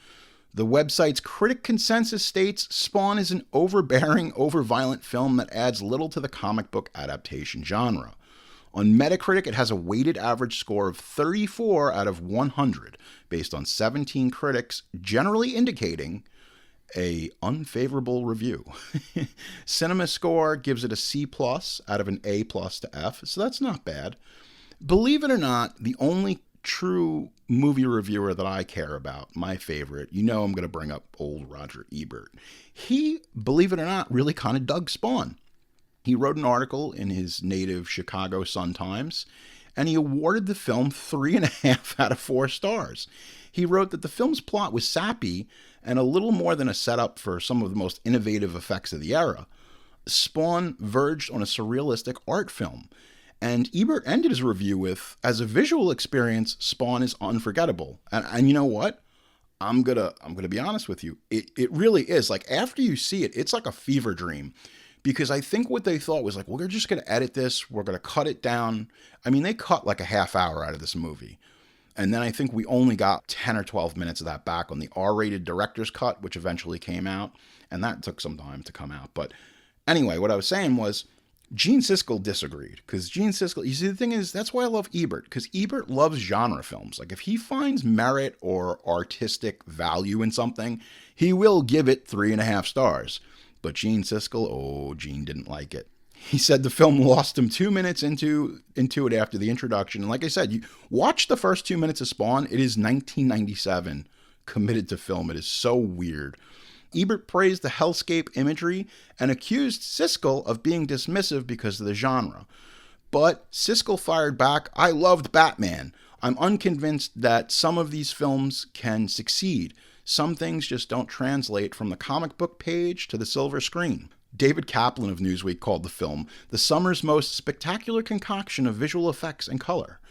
The website's critic consensus states Spawn is an overbearing, overviolent film that adds little to the comic book adaptation genre. On Metacritic, it has a weighted average score of 34 out of 100, based on 17 critics, generally indicating a unfavorable review. Cinema Score gives it a C+ out of an A+ to F, so that's not bad. Believe it or not, the only true movie reviewer that I care about, my favorite, I'm going to bring up old Roger Ebert. He, believe it or not, really kind of dug Spawn. He wrote an article in his native Chicago Sun-Times, and he awarded the film 3.5 out of 4 stars. He wrote that the film's plot was sappy and a little more than a setup for some of the most innovative effects of the era. Spawn verged on a surrealistic art film, and Ebert ended his review with, as a visual experience, Spawn is unforgettable. And you know what? I'm gonna be honest with you. It really is. Like, after you see it, it's like a fever dream. Because I think what they thought was like, well, we're just going to edit this. We're going to cut it down. I mean, they cut like a half hour out of this movie. And then I think we only got 10 or 12 minutes of that back on the R-rated director's cut, which eventually came out. And that took some time to come out. But anyway, what I was saying was Gene Siskel disagreed. Because Gene Siskel, you see, the thing is, that's why I love Ebert. Because Ebert loves genre films. Like, if he finds merit or artistic value in something, he will give it 3.5 stars. But Gene Siskel, Gene didn't like it. He said the film lost him 2 minutes into it after the introduction. And like I said, you watch the first 2 minutes of Spawn. It is 1997, committed to film. It is so weird. Ebert praised the hellscape imagery and accused Siskel of being dismissive because of the genre. But Siskel fired back, I loved Batman. I'm unconvinced that some of these films can succeed. Some things just don't translate from the comic book page to the silver screen. David Kaplan of Newsweek called the film the summer's most spectacular concoction of visual effects and color.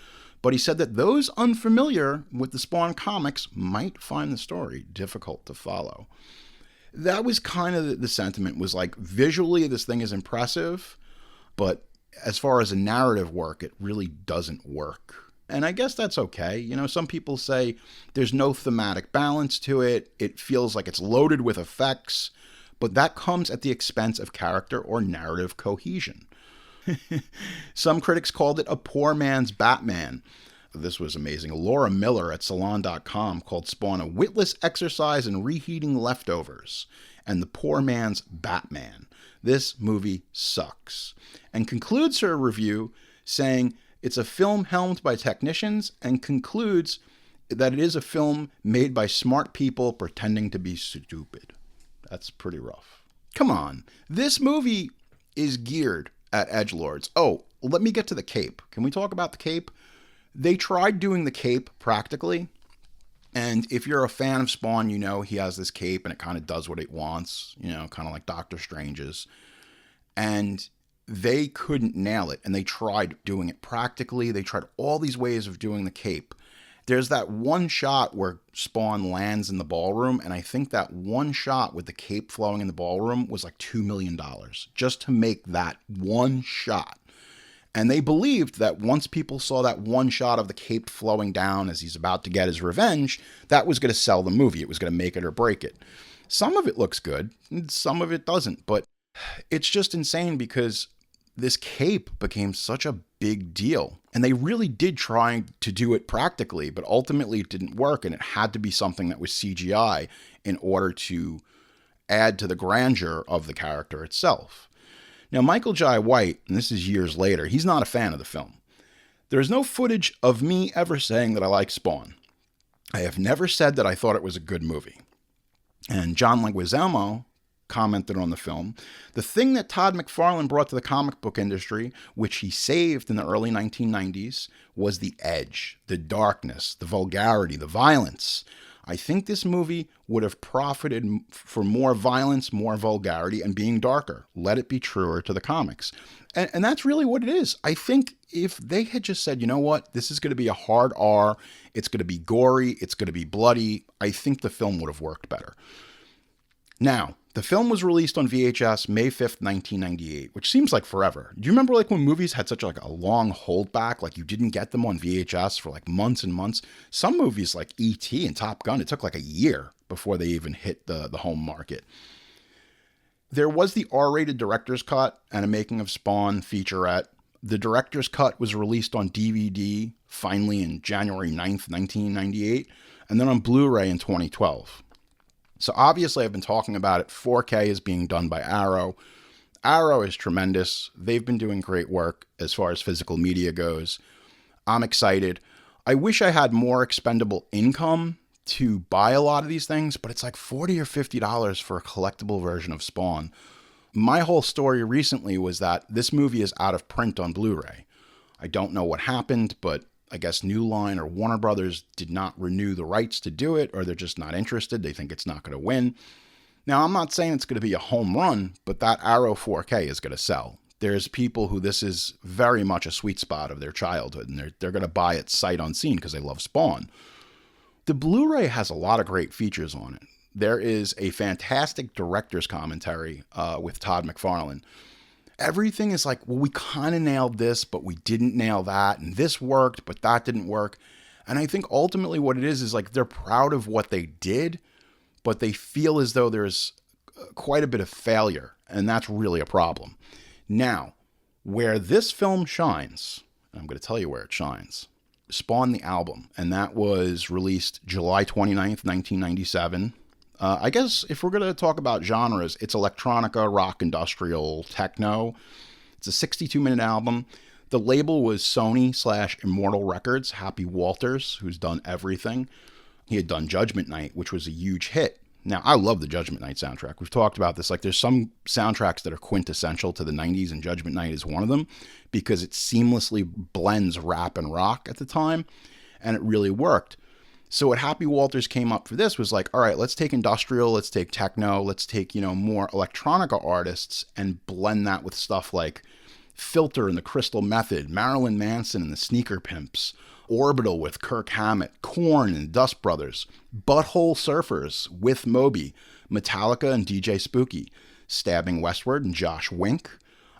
But he said that those unfamiliar with the Spawn comics might find the story difficult to follow. That was kind of the sentiment, was like, visually this thing is impressive, but as far as a narrative work, it really doesn't work. And I guess that's okay. Some people say there's no thematic balance to it. It feels like it's loaded with effects, but that comes at the expense of character or narrative cohesion. Some critics called it a poor man's Batman. This was amazing. Laura Miller at Salon.com called Spawn a witless exercise in reheating leftovers and the poor man's Batman. This movie sucks. And concludes her review saying, it's a film helmed by technicians, and concludes that it is a film made by smart people pretending to be stupid. That's pretty rough. Come on. This movie is geared at edgelords. Oh, let me get to the cape. Can we talk about the cape? They tried doing the cape practically. And if you're a fan of Spawn, he has this cape and it kind of does what it wants, kind of like Doctor Strange's. And they couldn't nail it, and they tried doing it practically. They tried all these ways of doing the cape. There's that one shot where Spawn lands in the ballroom, and I think that one shot with the cape flowing in the ballroom was like $2 million just to make that one shot. And they believed that once people saw that one shot of the cape flowing down as he's about to get his revenge, that was going to sell the movie. It was going to make it or break it. Some of it looks good, and some of it doesn't, but it's just insane because this cape became such a big deal. And they really did try to do it practically, but ultimately it didn't work, and it had to be something that was CGI in order to add to the grandeur of the character itself. Now, Michael Jai White, and this is years later, he's not a fan of the film. There is no footage of me ever saying that I like Spawn. I have never said that I thought it was a good movie. And John Leguizamo commented on the film. The thing that Todd McFarlane brought to the comic book industry, which he saved in the early 1990s, was the edge, the darkness, the vulgarity, the violence. I think this movie would have profited for more violence, more vulgarity, and being darker. Let it be truer to the comics. And that's really what it is. I think if they had just said, you know what, this is going to be a hard R, it's going to be gory, it's going to be bloody, I think the film would have worked better. Now, the film was released on VHS May 5th, 1998, which seems like forever. Do you remember like when movies had such like a long holdback, like you didn't get them on VHS for like months and months? Some movies like E.T. and Top Gun, it took like a year before they even hit the home market. There was the R-rated director's cut and a Making of Spawn featurette. The director's cut was released on DVD finally in January 9th, 1998, and then on Blu-ray in 2012. So obviously I've been talking about it. 4K is being done by Arrow. Arrow is tremendous. They've been doing great work as far as physical media goes. I'm excited. I wish I had more expendable income to buy a lot of these things, but it's like $40 or $50 for a collectible version of Spawn. My whole story recently was that this movie is out of print on Blu-ray. I don't know what happened, but I guess New Line or Warner Brothers did not renew the rights to do it, or they're just not interested. They think it's not going to win. Now, I'm not saying it's going to be a home run, but that Arrow 4K is going to sell. There's people who this is very much a sweet spot of their childhood, and they're going to buy it sight unseen because they love Spawn. The Blu-ray has a lot of great features on it. There is a fantastic director's commentary with Todd McFarlane. Everything is like, well, we kind of nailed this, but we didn't nail that, and this worked, but that didn't work. And I think ultimately what it is like they're proud of what they did, but they feel as though there's quite a bit of failure, and that's really a problem. Now, where this film shines, I'm going to tell you where it shines. Spawn the album, and that was released July 29th, 1997. I guess if we're going to talk about genres, it's electronica, rock, industrial, techno. It's a 62-minute album. The label was Sony/Immortal Records. Happy Walters, who's done everything. He had done Judgment Night, which was a huge hit. Now, I love the Judgment Night soundtrack. We've talked about this. Like, there's some soundtracks that are quintessential to the 90s, and Judgment Night is one of them because it seamlessly blends rap and rock at the time, and it really worked. So what Happy Walters came up for this was like, all right, let's take industrial, let's take techno, let's take, more electronica artists and blend that with stuff like Filter and the Crystal Method, Marilyn Manson and the Sneaker Pimps, Orbital with Kirk Hammett, Korn and Dust Brothers, Butthole Surfers with Moby, Metallica and DJ Spooky, Stabbing Westward and Josh Wink.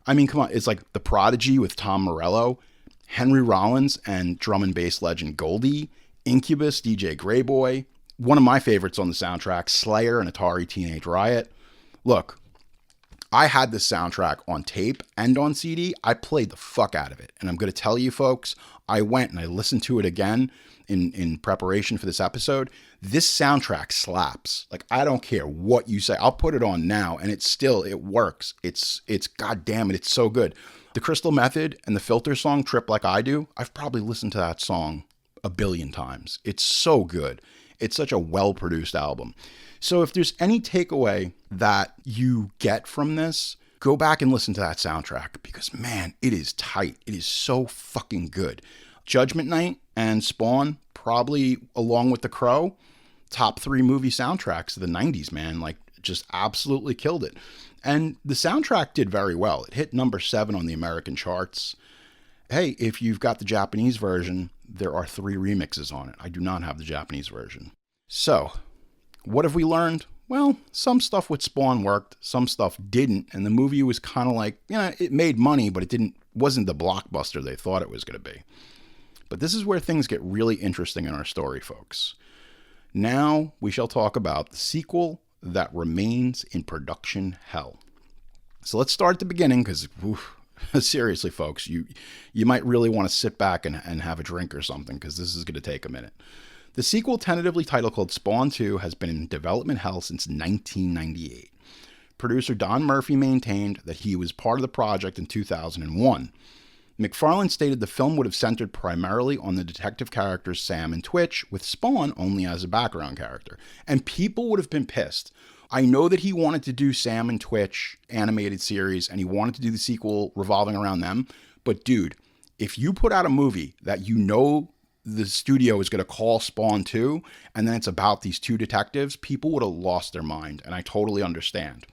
I mean, come on, it's like The Prodigy with Tom Morello, Henry Rollins and drum and bass legend Goldie, Incubus, DJ Greyboy, one of my favorites on the soundtrack, Slayer and Atari Teenage Riot. Look, I had this soundtrack on tape and on CD. I played the fuck out of it. And I'm going to tell you folks, I went and I listened to it again in preparation for this episode. This soundtrack slaps. Like, I don't care what you say. I'll put it on now and it works. It's goddamn it. It's so good. The Crystal Method and the Filter song, Trip Like I Do, I've probably listened to that song a billion times. It's so good. It's such a well-produced album. So if there's any takeaway that you get from this, go back and listen to that soundtrack because, man, it is tight. It is so fucking good. Judgment Night and Spawn, probably along with The Crow, top 3 movie soundtracks of the 90s, man. Like, just absolutely killed it. And the soundtrack did very well. It hit number 7 on the American charts. Hey, if you've got the Japanese version, there are 3 remixes on it. I do not have the Japanese version. So, what have we learned? Well, some stuff with Spawn worked, some stuff didn't, and the movie was kind of like, it made money, but it wasn't the blockbuster they thought it was going to be. But this is where things get really interesting in our story, folks. Now we shall talk about the sequel that remains in production hell. So let's start at the beginning, because seriously, folks, you might really want to sit back and have a drink or something, because this is going to take a minute. The sequel, tentatively titled called Spawn 2, has been in development hell since 1998. Producer Don Murphy maintained that he was part of the project in 2001. McFarlane stated the film would have centered primarily on the detective characters Sam and Twitch, with Spawn only as a background character. And people would have been pissed. I know that he wanted to do Sam and Twitch animated series, and he wanted to do the sequel revolving around them. But dude, if you put out a movie that you know the studio is going to call Spawn 2, and then it's about these two detectives, people would have lost their mind, and I totally understand.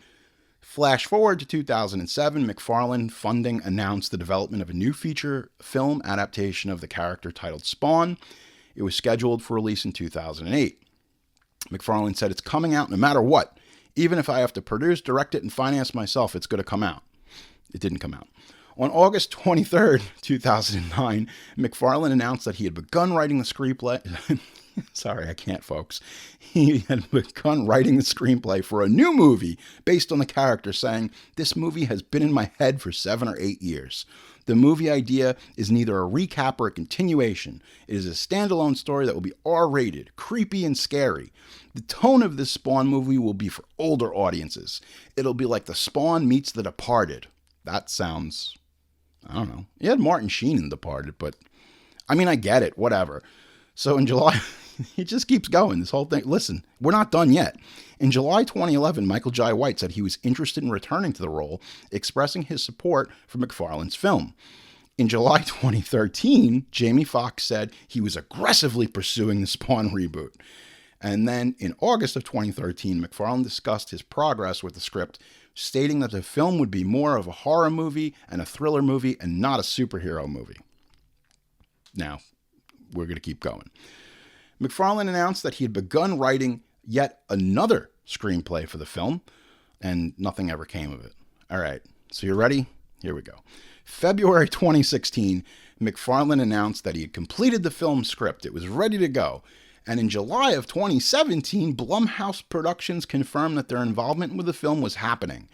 Flash forward to 2007, McFarlane Funding announced the development of a new feature film adaptation of the character titled Spawn. It was scheduled for release in 2008. McFarlane said, "It's coming out no matter what. Even if I have to produce, direct it, and finance myself, it's going to come out." It didn't come out. On August 23rd, 2009, McFarlane announced that he had begun writing the screenplay. Sorry, I can't, folks. He had begun writing the screenplay for a new movie based on the character, saying, "This movie has been in my head for 7 or 8 years. The movie idea is neither a recap or a continuation. It is a standalone story that will be R-rated, creepy, and scary. The tone of this Spawn movie will be for older audiences. It'll be like The Spawn meets The Departed." That sounds, I don't know. He had Martin Sheen in The Departed, but I mean, I get it, whatever. So in July, he just keeps going, this whole thing. Listen, we're not done yet. In July 2011, Michael Jai White said he was interested in returning to the role, expressing his support for McFarlane's film. In July 2013, Jamie Foxx said he was aggressively pursuing the Spawn reboot. And then in August of 2013, McFarlane discussed his progress with the script, stating that the film would be more of a horror movie and a thriller movie and not a superhero movie. Now, we're going to keep going. McFarlane announced that he had begun writing yet another screenplay for the film, and nothing ever came of it. All right, so you ready? Here we go. February 2016, McFarlane announced that he had completed the film script. It was ready to go. And in July of 2017, Blumhouse Productions confirmed that their involvement with the film was happening.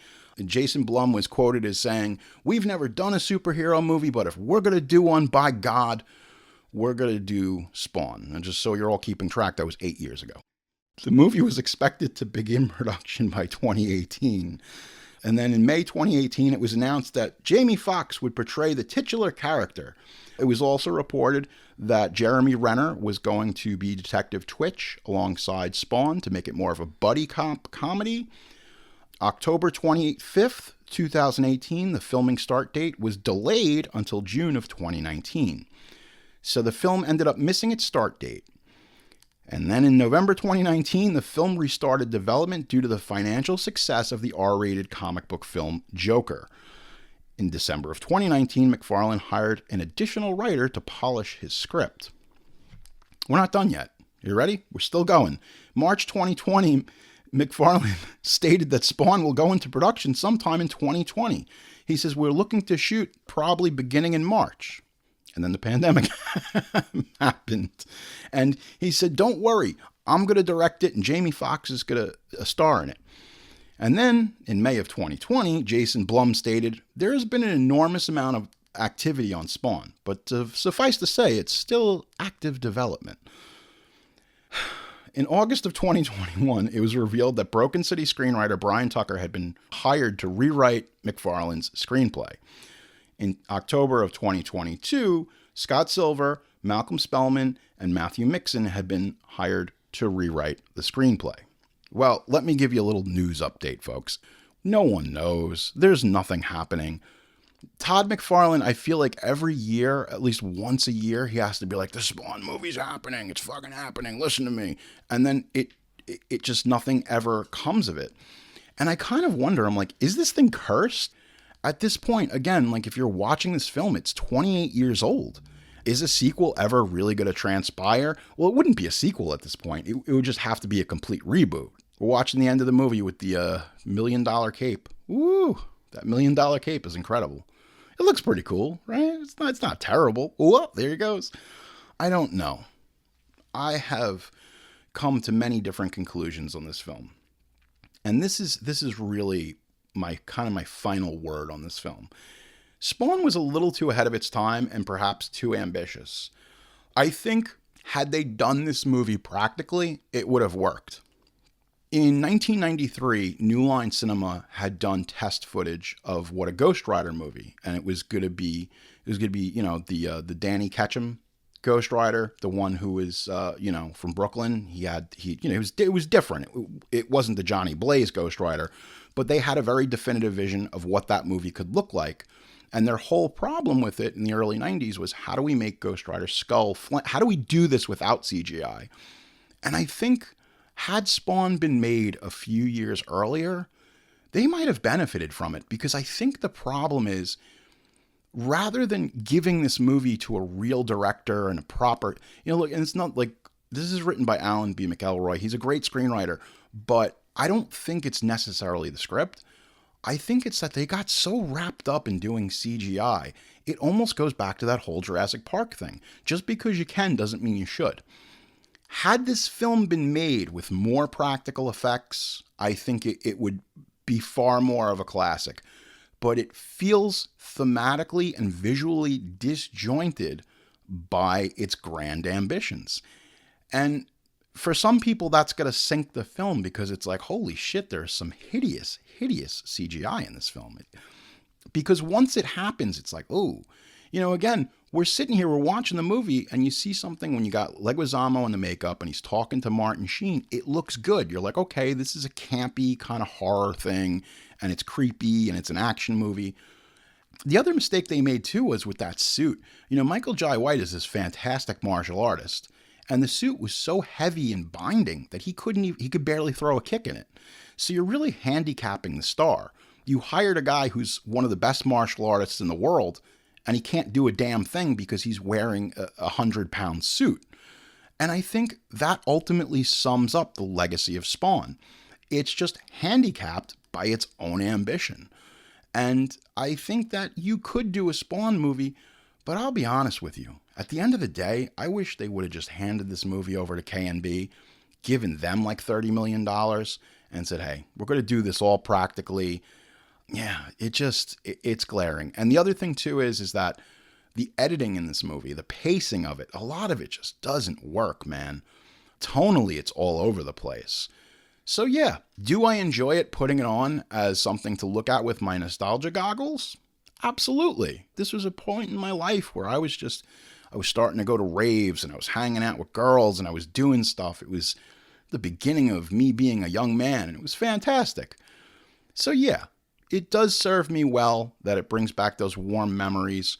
Jason Blum was quoted as saying, "We've never done a superhero movie, but if we're going to do one, by God, we're going to do Spawn." And just so you're all keeping track, that was 8 years ago. The movie was expected to begin production by 2018. And then in May 2018, it was announced that Jamie Foxx would portray the titular character. It was also reported that Jeremy Renner was going to be Detective Twitch alongside Spawn to make it more of a buddy cop comedy. October 25th, 2018, the filming start date was delayed until June of 2019. So the film ended up missing its start date. And then in November 2019, the film restarted development due to the financial success of the R-rated comic book film Joker. In December of 2019, McFarlane hired an additional writer to polish his script. We're not done yet. You ready? We're still going. March 2020, McFarlane stated that Spawn will go into production sometime in 2020. He says, "We're looking to shoot probably beginning in March." And then the pandemic happened. And he said, "Don't worry, I'm going to direct it and Jamie Foxx is going to star in it." And then in May of 2020, Jason Blum stated, "There has been an enormous amount of activity on Spawn, but suffice to say, it's still active development." In August of 2021, it was revealed that Broken City screenwriter Brian Tucker had been hired to rewrite McFarlane's screenplay. In October of 2022, Scott Silver, Malcolm Spellman, and Matthew Mixon had been hired to rewrite the screenplay. Well, let me give you a little news update, folks. No one knows. There's nothing happening. Todd McFarlane, I feel like every year, at least once a year, he has to be like, "The Spawn movie's happening. It's fucking happening. Listen to me." And then it just, nothing ever comes of it. And I kind of wonder, I'm like, is this thing cursed? At this point, again, like if you're watching this film, it's 28 years old. Is a sequel ever really going to transpire? Well, it wouldn't be a sequel at this point. It would just have to be a complete reboot. We're watching the end of the movie with the $1 million cape. Woo! That $1 million cape is incredible. It looks pretty cool, right? It's not terrible. Oh, there he goes. I don't know. I have come to many different conclusions on this film. And this is really my final word on this film. Spawn was a little too ahead of its time and perhaps too ambitious. I think had they done this movie practically, it would have worked. In 1993, New Line Cinema had done test footage of what a Ghost Rider movie, and it was going to be, the Danny Ketchum Ghost Rider, the one who was, from Brooklyn. It was different. It wasn't the Johnny Blaze Ghost Rider, but they had a very definitive vision of what that movie could look like. And their whole problem with it in the early 90s was, how do we make Ghost Rider's skull, how do we do this without CGI? And I think had Spawn been made a few years earlier, they might have benefited from it, because I think the problem is, rather than giving this movie to a real director and a proper, look, and it's not like, this is written by Alan B. McElroy. He's a great screenwriter, but I don't think it's necessarily the script. I think it's that they got so wrapped up in doing CGI, it almost goes back to that whole Jurassic Park thing. Just because you can doesn't mean you should. Had this film been made with more practical effects, I think it would be far more of a classic. But it feels thematically and visually disjointed by its grand ambitions. And for some people, that's going to sink the film, because it's like, holy shit, there's some hideous, hideous CGI in this film. Because once it happens, it's like, oh, again, we're sitting here, we're watching the movie, and you see something when you got Leguizamo in the makeup and he's talking to Martin Sheen, it looks good. You're like, okay, this is a campy kind of horror thing, and it's creepy, and it's an action movie. The other mistake they made too was with that suit. Michael Jai White is this fantastic martial artist, and the suit was so heavy and binding that he could barely throw a kick in it. So you're really handicapping the star. You hired a guy who's one of the best martial artists in the world, and he can't do a damn thing because he's wearing a 100-pound suit. And I think that ultimately sums up the legacy of Spawn. It's just handicapped by its own ambition. And I think that you could do a Spawn movie, but I'll be honest with you. At the end of the day, I wish they would have just handed this movie over to K&B, given them like $30 million, and said, hey, we're going to do this all practically. Yeah, it's glaring. And the other thing too is that the editing in this movie, the pacing of it, a lot of it just doesn't work, man. Tonally, it's all over the place. So yeah, do I enjoy it putting it on as something to look at with my nostalgia goggles? Absolutely. This was a point in my life where I was starting to go to raves, and I was hanging out with girls, and I was doing stuff. It was the beginning of me being a young man, and it was fantastic. So yeah, it does serve me well that it brings back those warm memories,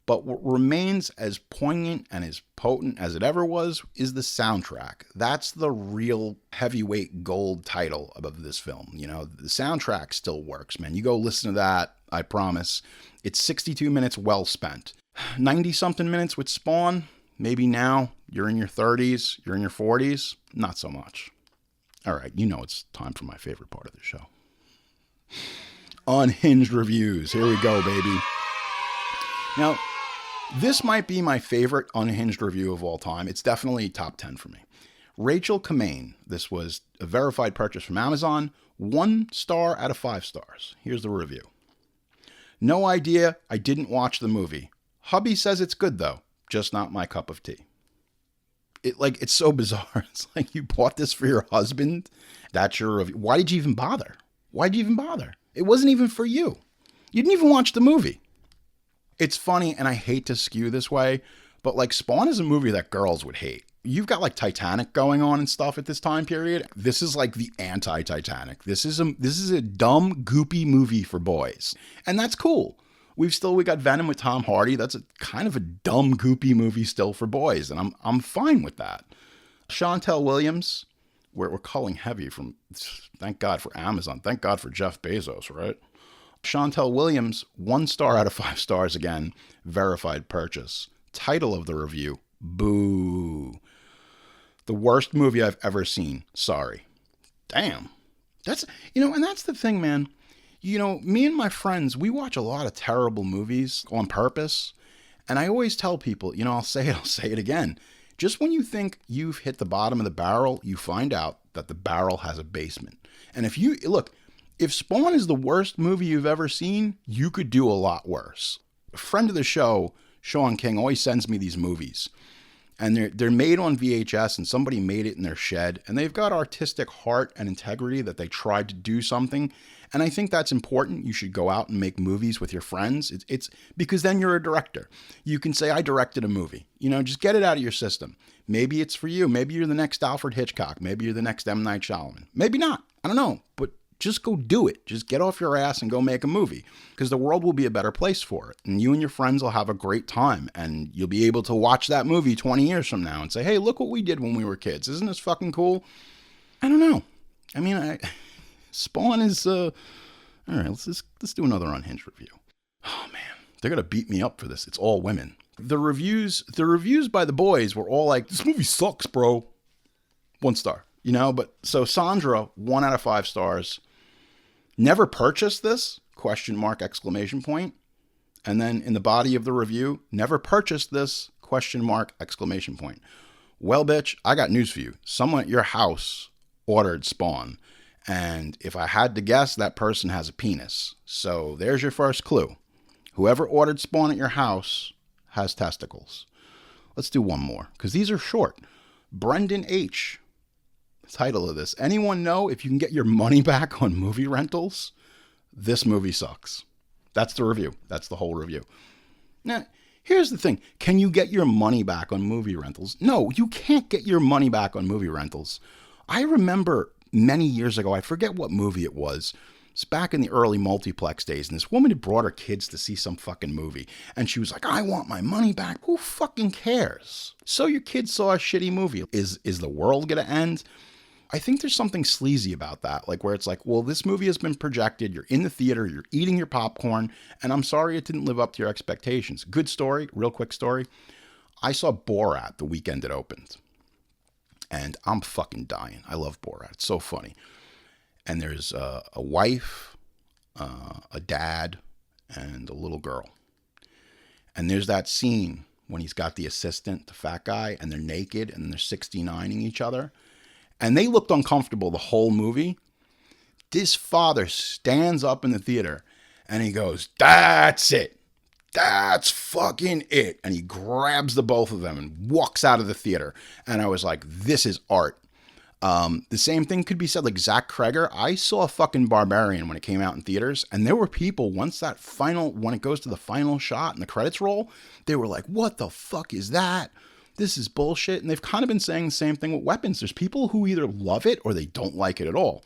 but what remains as poignant and as potent as it ever was is the soundtrack. That's the real heavyweight gold title of this film. The soundtrack still works, man. You go listen to that, I promise. It's 62 minutes well spent. 90-something minutes with Spawn, maybe now you're in your 30s, you're in your 40s, not so much. All right, it's time for my favorite part of the show. Unhinged reviews. Here we go, baby. Now, this might be my favorite unhinged review of all time. It's definitely top 10 for me. Rachel Kamain. This was a verified purchase from Amazon. 1 star out of 5 stars. Here's the review. No idea. I didn't watch the movie. Hubby says it's good though. Just not my cup of tea. It's so bizarre. It's like, you bought this for your husband. That's your review. Why did you even bother? Why'd you even bother? It wasn't even for you. You didn't even watch the movie. It's funny, and I hate to skew this way, but Spawn is a movie that girls would hate. You've got Titanic going on and stuff at this time period. This is the anti-Titanic. This is a dumb, goopy movie for boys. And that's cool. We got Venom with Tom Hardy. That's a kind of a dumb, goopy movie still for boys, and I'm fine with that. Chantel Williams, we're calling heavy from, thank God for Amazon. Thank God for Jeff Bezos, right? Chantel Williams, 1 star out of 5 stars again, verified purchase. Title of the review, boo. The worst movie I've ever seen. Sorry. Damn. That's, and that's the thing, man. Me and my friends, we watch a lot of terrible movies on purpose. And I always tell people, I'll say it again. Just when you think you've hit the bottom of the barrel, you find out that the barrel has a basement. And if Spawn is the worst movie you've ever seen, you could do a lot worse. A friend of the show, Sean King, always sends me these movies. And they're made on VHS, and somebody made it in their shed, and they've got artistic heart and integrity that they tried to do something. And I think that's important. You should go out and make movies with your friends. It's because then you're a director. You can say, I directed a movie. Just get it out of your system. Maybe it's for you. Maybe you're the next Alfred Hitchcock. Maybe you're the next M. Night Shyamalan. Maybe not. I don't know. But just go do it. Just get off your ass and go make a movie, because the world will be a better place for it. And you and your friends will have a great time, and you'll be able to watch that movie 20 years from now and say, hey, look what we did when we were kids. Isn't this fucking cool? I don't know. I mean, Spawn is, all right, let's do another Unhinged review. Oh man, they're going to beat me up for this. It's all women. The reviews by the boys were all like, this movie sucks, bro. 1 star, but so Sandra, 1 out of 5 stars. Never purchased this? ? And then in the body of the review, never purchased this ? Well, bitch, I got news for you. Someone at your house ordered Spawn. And if I had to guess, that person has a penis. So there's your first clue. Whoever ordered Spawn at your house has testicles. Let's do one more, because these are short. Brendan H. The title of this. Anyone know if you can get your money back on movie rentals? This movie sucks. That's the review. That's the whole review. Now, here's the thing. Can you get your money back on movie rentals? No, you can't get your money back on movie rentals. I remember many years ago, I forget what movie it was. It's back in the early multiplex days, and this woman had brought her kids to see some fucking movie. And she was like, I want my money back. Who fucking cares? So your kids saw a shitty movie. Is the world going to end? I think there's something sleazy about that, like where it's like, well, this movie has been projected, you're in the theater, you're eating your popcorn, and I'm sorry it didn't live up to your expectations. Good story, real quick story. I saw Borat the weekend it opened, and I'm fucking dying. I love Borat. It's so funny. And there's a wife, a dad, and a little girl. And there's that scene when he's got the assistant, the fat guy, and they're naked, and they're 69ing each other. And they looked uncomfortable the whole movie. This father stands up in the theater and he goes, that's it. That's fucking it. And he grabs the both of them and walks out of the theater. And I was like, this is art. The same thing could be said like Zach Kreger. I saw fucking Barbarian when it came out in theaters. And there were people, when it goes to the final shot and the credits roll, they were like, what the fuck is that? This is bullshit. And they've kind of been saying the same thing with weapons. There's people who either love it or they don't like it at all.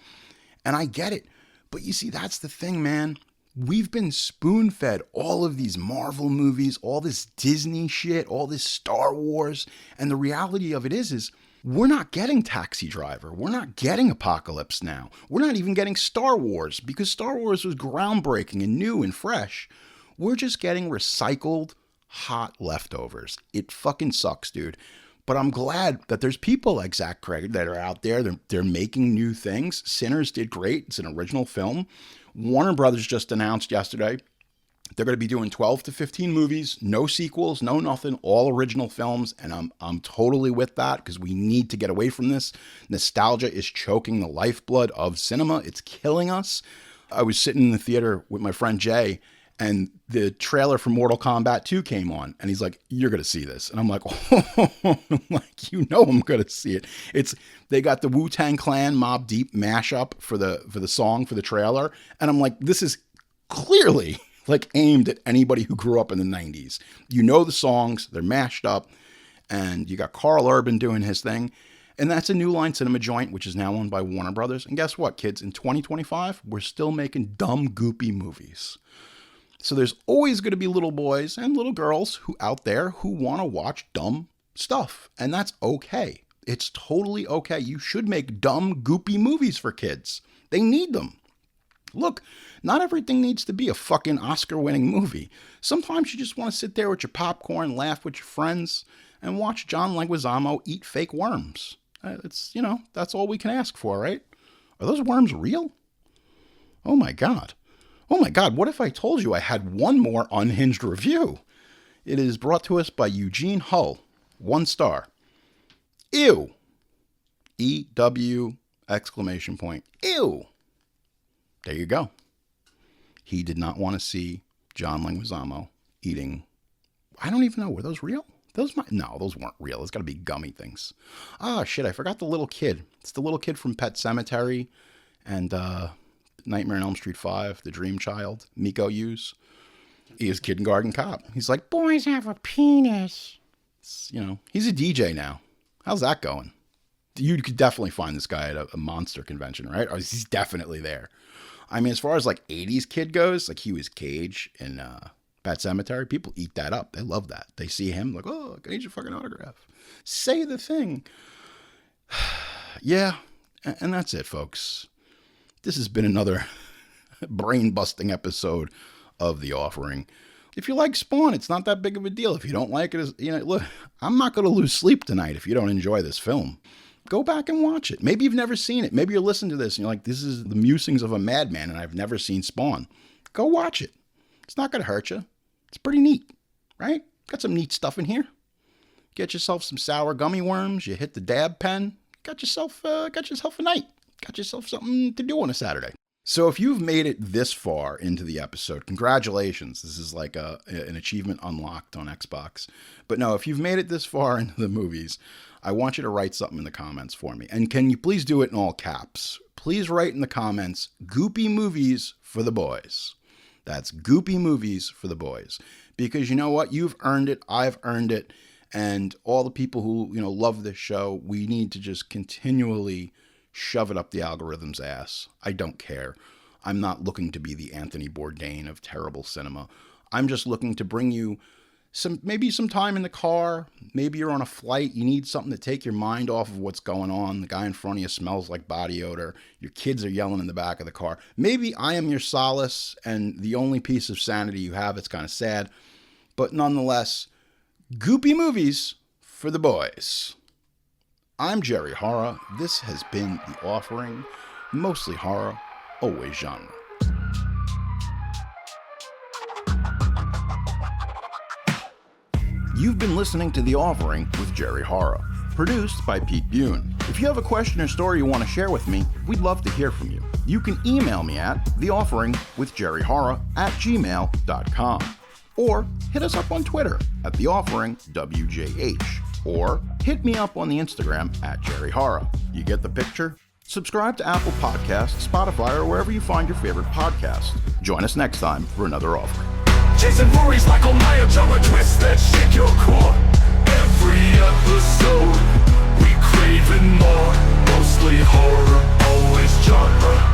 And I get it. But you see, that's the thing, man. We've been spoon-fed all of these Marvel movies, all this Disney shit, all this Star Wars. And the reality of it is we're not getting Taxi Driver. We're not getting Apocalypse Now. We're not even getting Star Wars because Star Wars was groundbreaking and new and fresh. We're just getting recycled hot leftovers. It fucking sucks, dude. But I'm glad that there's people like Zach Kreger that are out there. They're making new things. Sinners did great. It's an original film. Warner Brothers just announced yesterday they're going to be doing 12 to 15 movies, no sequels, no nothing, all original films. And I'm totally with that because we need to get away from this. Nostalgia is choking the lifeblood of cinema. It's killing us. I was sitting in the theater with my friend Jay, and the trailer for Mortal Kombat 2 came on, and he's like, you're going to see this. And I'm like, oh, like, I'm going to see it. They got the Wu-Tang Clan Mobb Deep mashup for the song, for the trailer. And I'm like, this is clearly like aimed at anybody who grew up in the 90s. You know the songs, they're mashed up, and you got Carl Urban doing his thing. And that's a New Line Cinema joint, which is now owned by Warner Brothers. And guess what, kids? In 2025, we're still making dumb, goopy movies. So there's always going to be little boys and little girls out there who want to watch dumb stuff. And that's okay. It's totally okay. You should make dumb, goopy movies for kids. They need them. Look, not everything needs to be a fucking Oscar-winning movie. Sometimes you just want to sit there with your popcorn, laugh with your friends, and watch John Leguizamo eat fake worms. That's all we can ask for, right? Are those worms real? Oh my God. Oh my God, what if I told you I had one more unhinged review? It is brought to us by Eugene Hull, 1 star. Ew. EW ! Ew. There you go. He did not want to see John Leguizamo eating. I don't even know. Were those real? Those weren't real. It's got to be gummy things. Ah, shit, I forgot the little kid. It's the little kid from Pet Sematary and Nightmare on Elm Street 5, the Dream Child, Miko Hughes. He is kindergarten cop. He's like, boys have a penis. He's a DJ now. How's that going? You could definitely find this guy at a monster convention, right? Or he's definitely there. I mean, as far as like 80s kid goes, like he was Cage in Pet Sematary. People eat that up. They love that. They see him like, oh, I need your fucking autograph. Say the thing. Yeah, and that's it, folks. This has been another brain-busting episode of The Offering. If you like Spawn, it's not that big of a deal. If you don't like it, look, I'm not going to lose sleep tonight if you don't enjoy this film. Go back and watch it. Maybe you've never seen it. Maybe you're listening to this and you're like, this is the musings of a madman and I've never seen Spawn. Go watch it. It's not going to hurt you. It's pretty neat, right? Got some neat stuff in here. Get yourself some sour gummy worms. You hit the dab pen. Got yourself a night. Got yourself something to do on a Saturday. So if you've made it this far into the episode, congratulations. This is like an achievement unlocked on Xbox. But no, if you've made it this far into the movies, I want you to write something in the comments for me. And can you please do it in all caps? Please write in the comments, Goopy Movies for the Boys. That's Goopy Movies for the Boys. Because you know what? You've earned it. I've earned it. And all the people who, love this show, we need to just continually shove it up the algorithm's ass. I don't care. I'm not looking to be the Anthony Bourdain of terrible cinema. I'm just looking to bring you maybe some time in the car. Maybe you're on a flight. You need something to take your mind off of what's going on. The guy in front of you smells like body odor. Your kids are yelling in the back of the car. Maybe I am your solace and the only piece of sanity you have. It's kind of sad. But nonetheless, Goopy Movies for the Boys. I'm Jerry Horror. This has been The Offering. Mostly horror, always genre. You've been listening to The Offering with Jerry Horror, produced by Pete Bune. If you have a question or story you want to share with me, we'd love to hear from you. You can email me at theofferingwithjerryhorror@gmail.com or hit us up on Twitter at theofferingwjh. Or hit me up on the Instagram at Jerry Horror. You get the picture? Subscribe to Apple Podcasts, Spotify, or wherever you find your favorite podcast. Join us next time for another offering. Chasing worries like a Maya drama twist that shake your core. Every episode, we craving more. Mostly horror, always genre.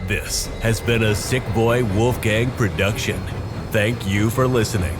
This has been a Sick Boy Wolfgang production. Thank you for listening.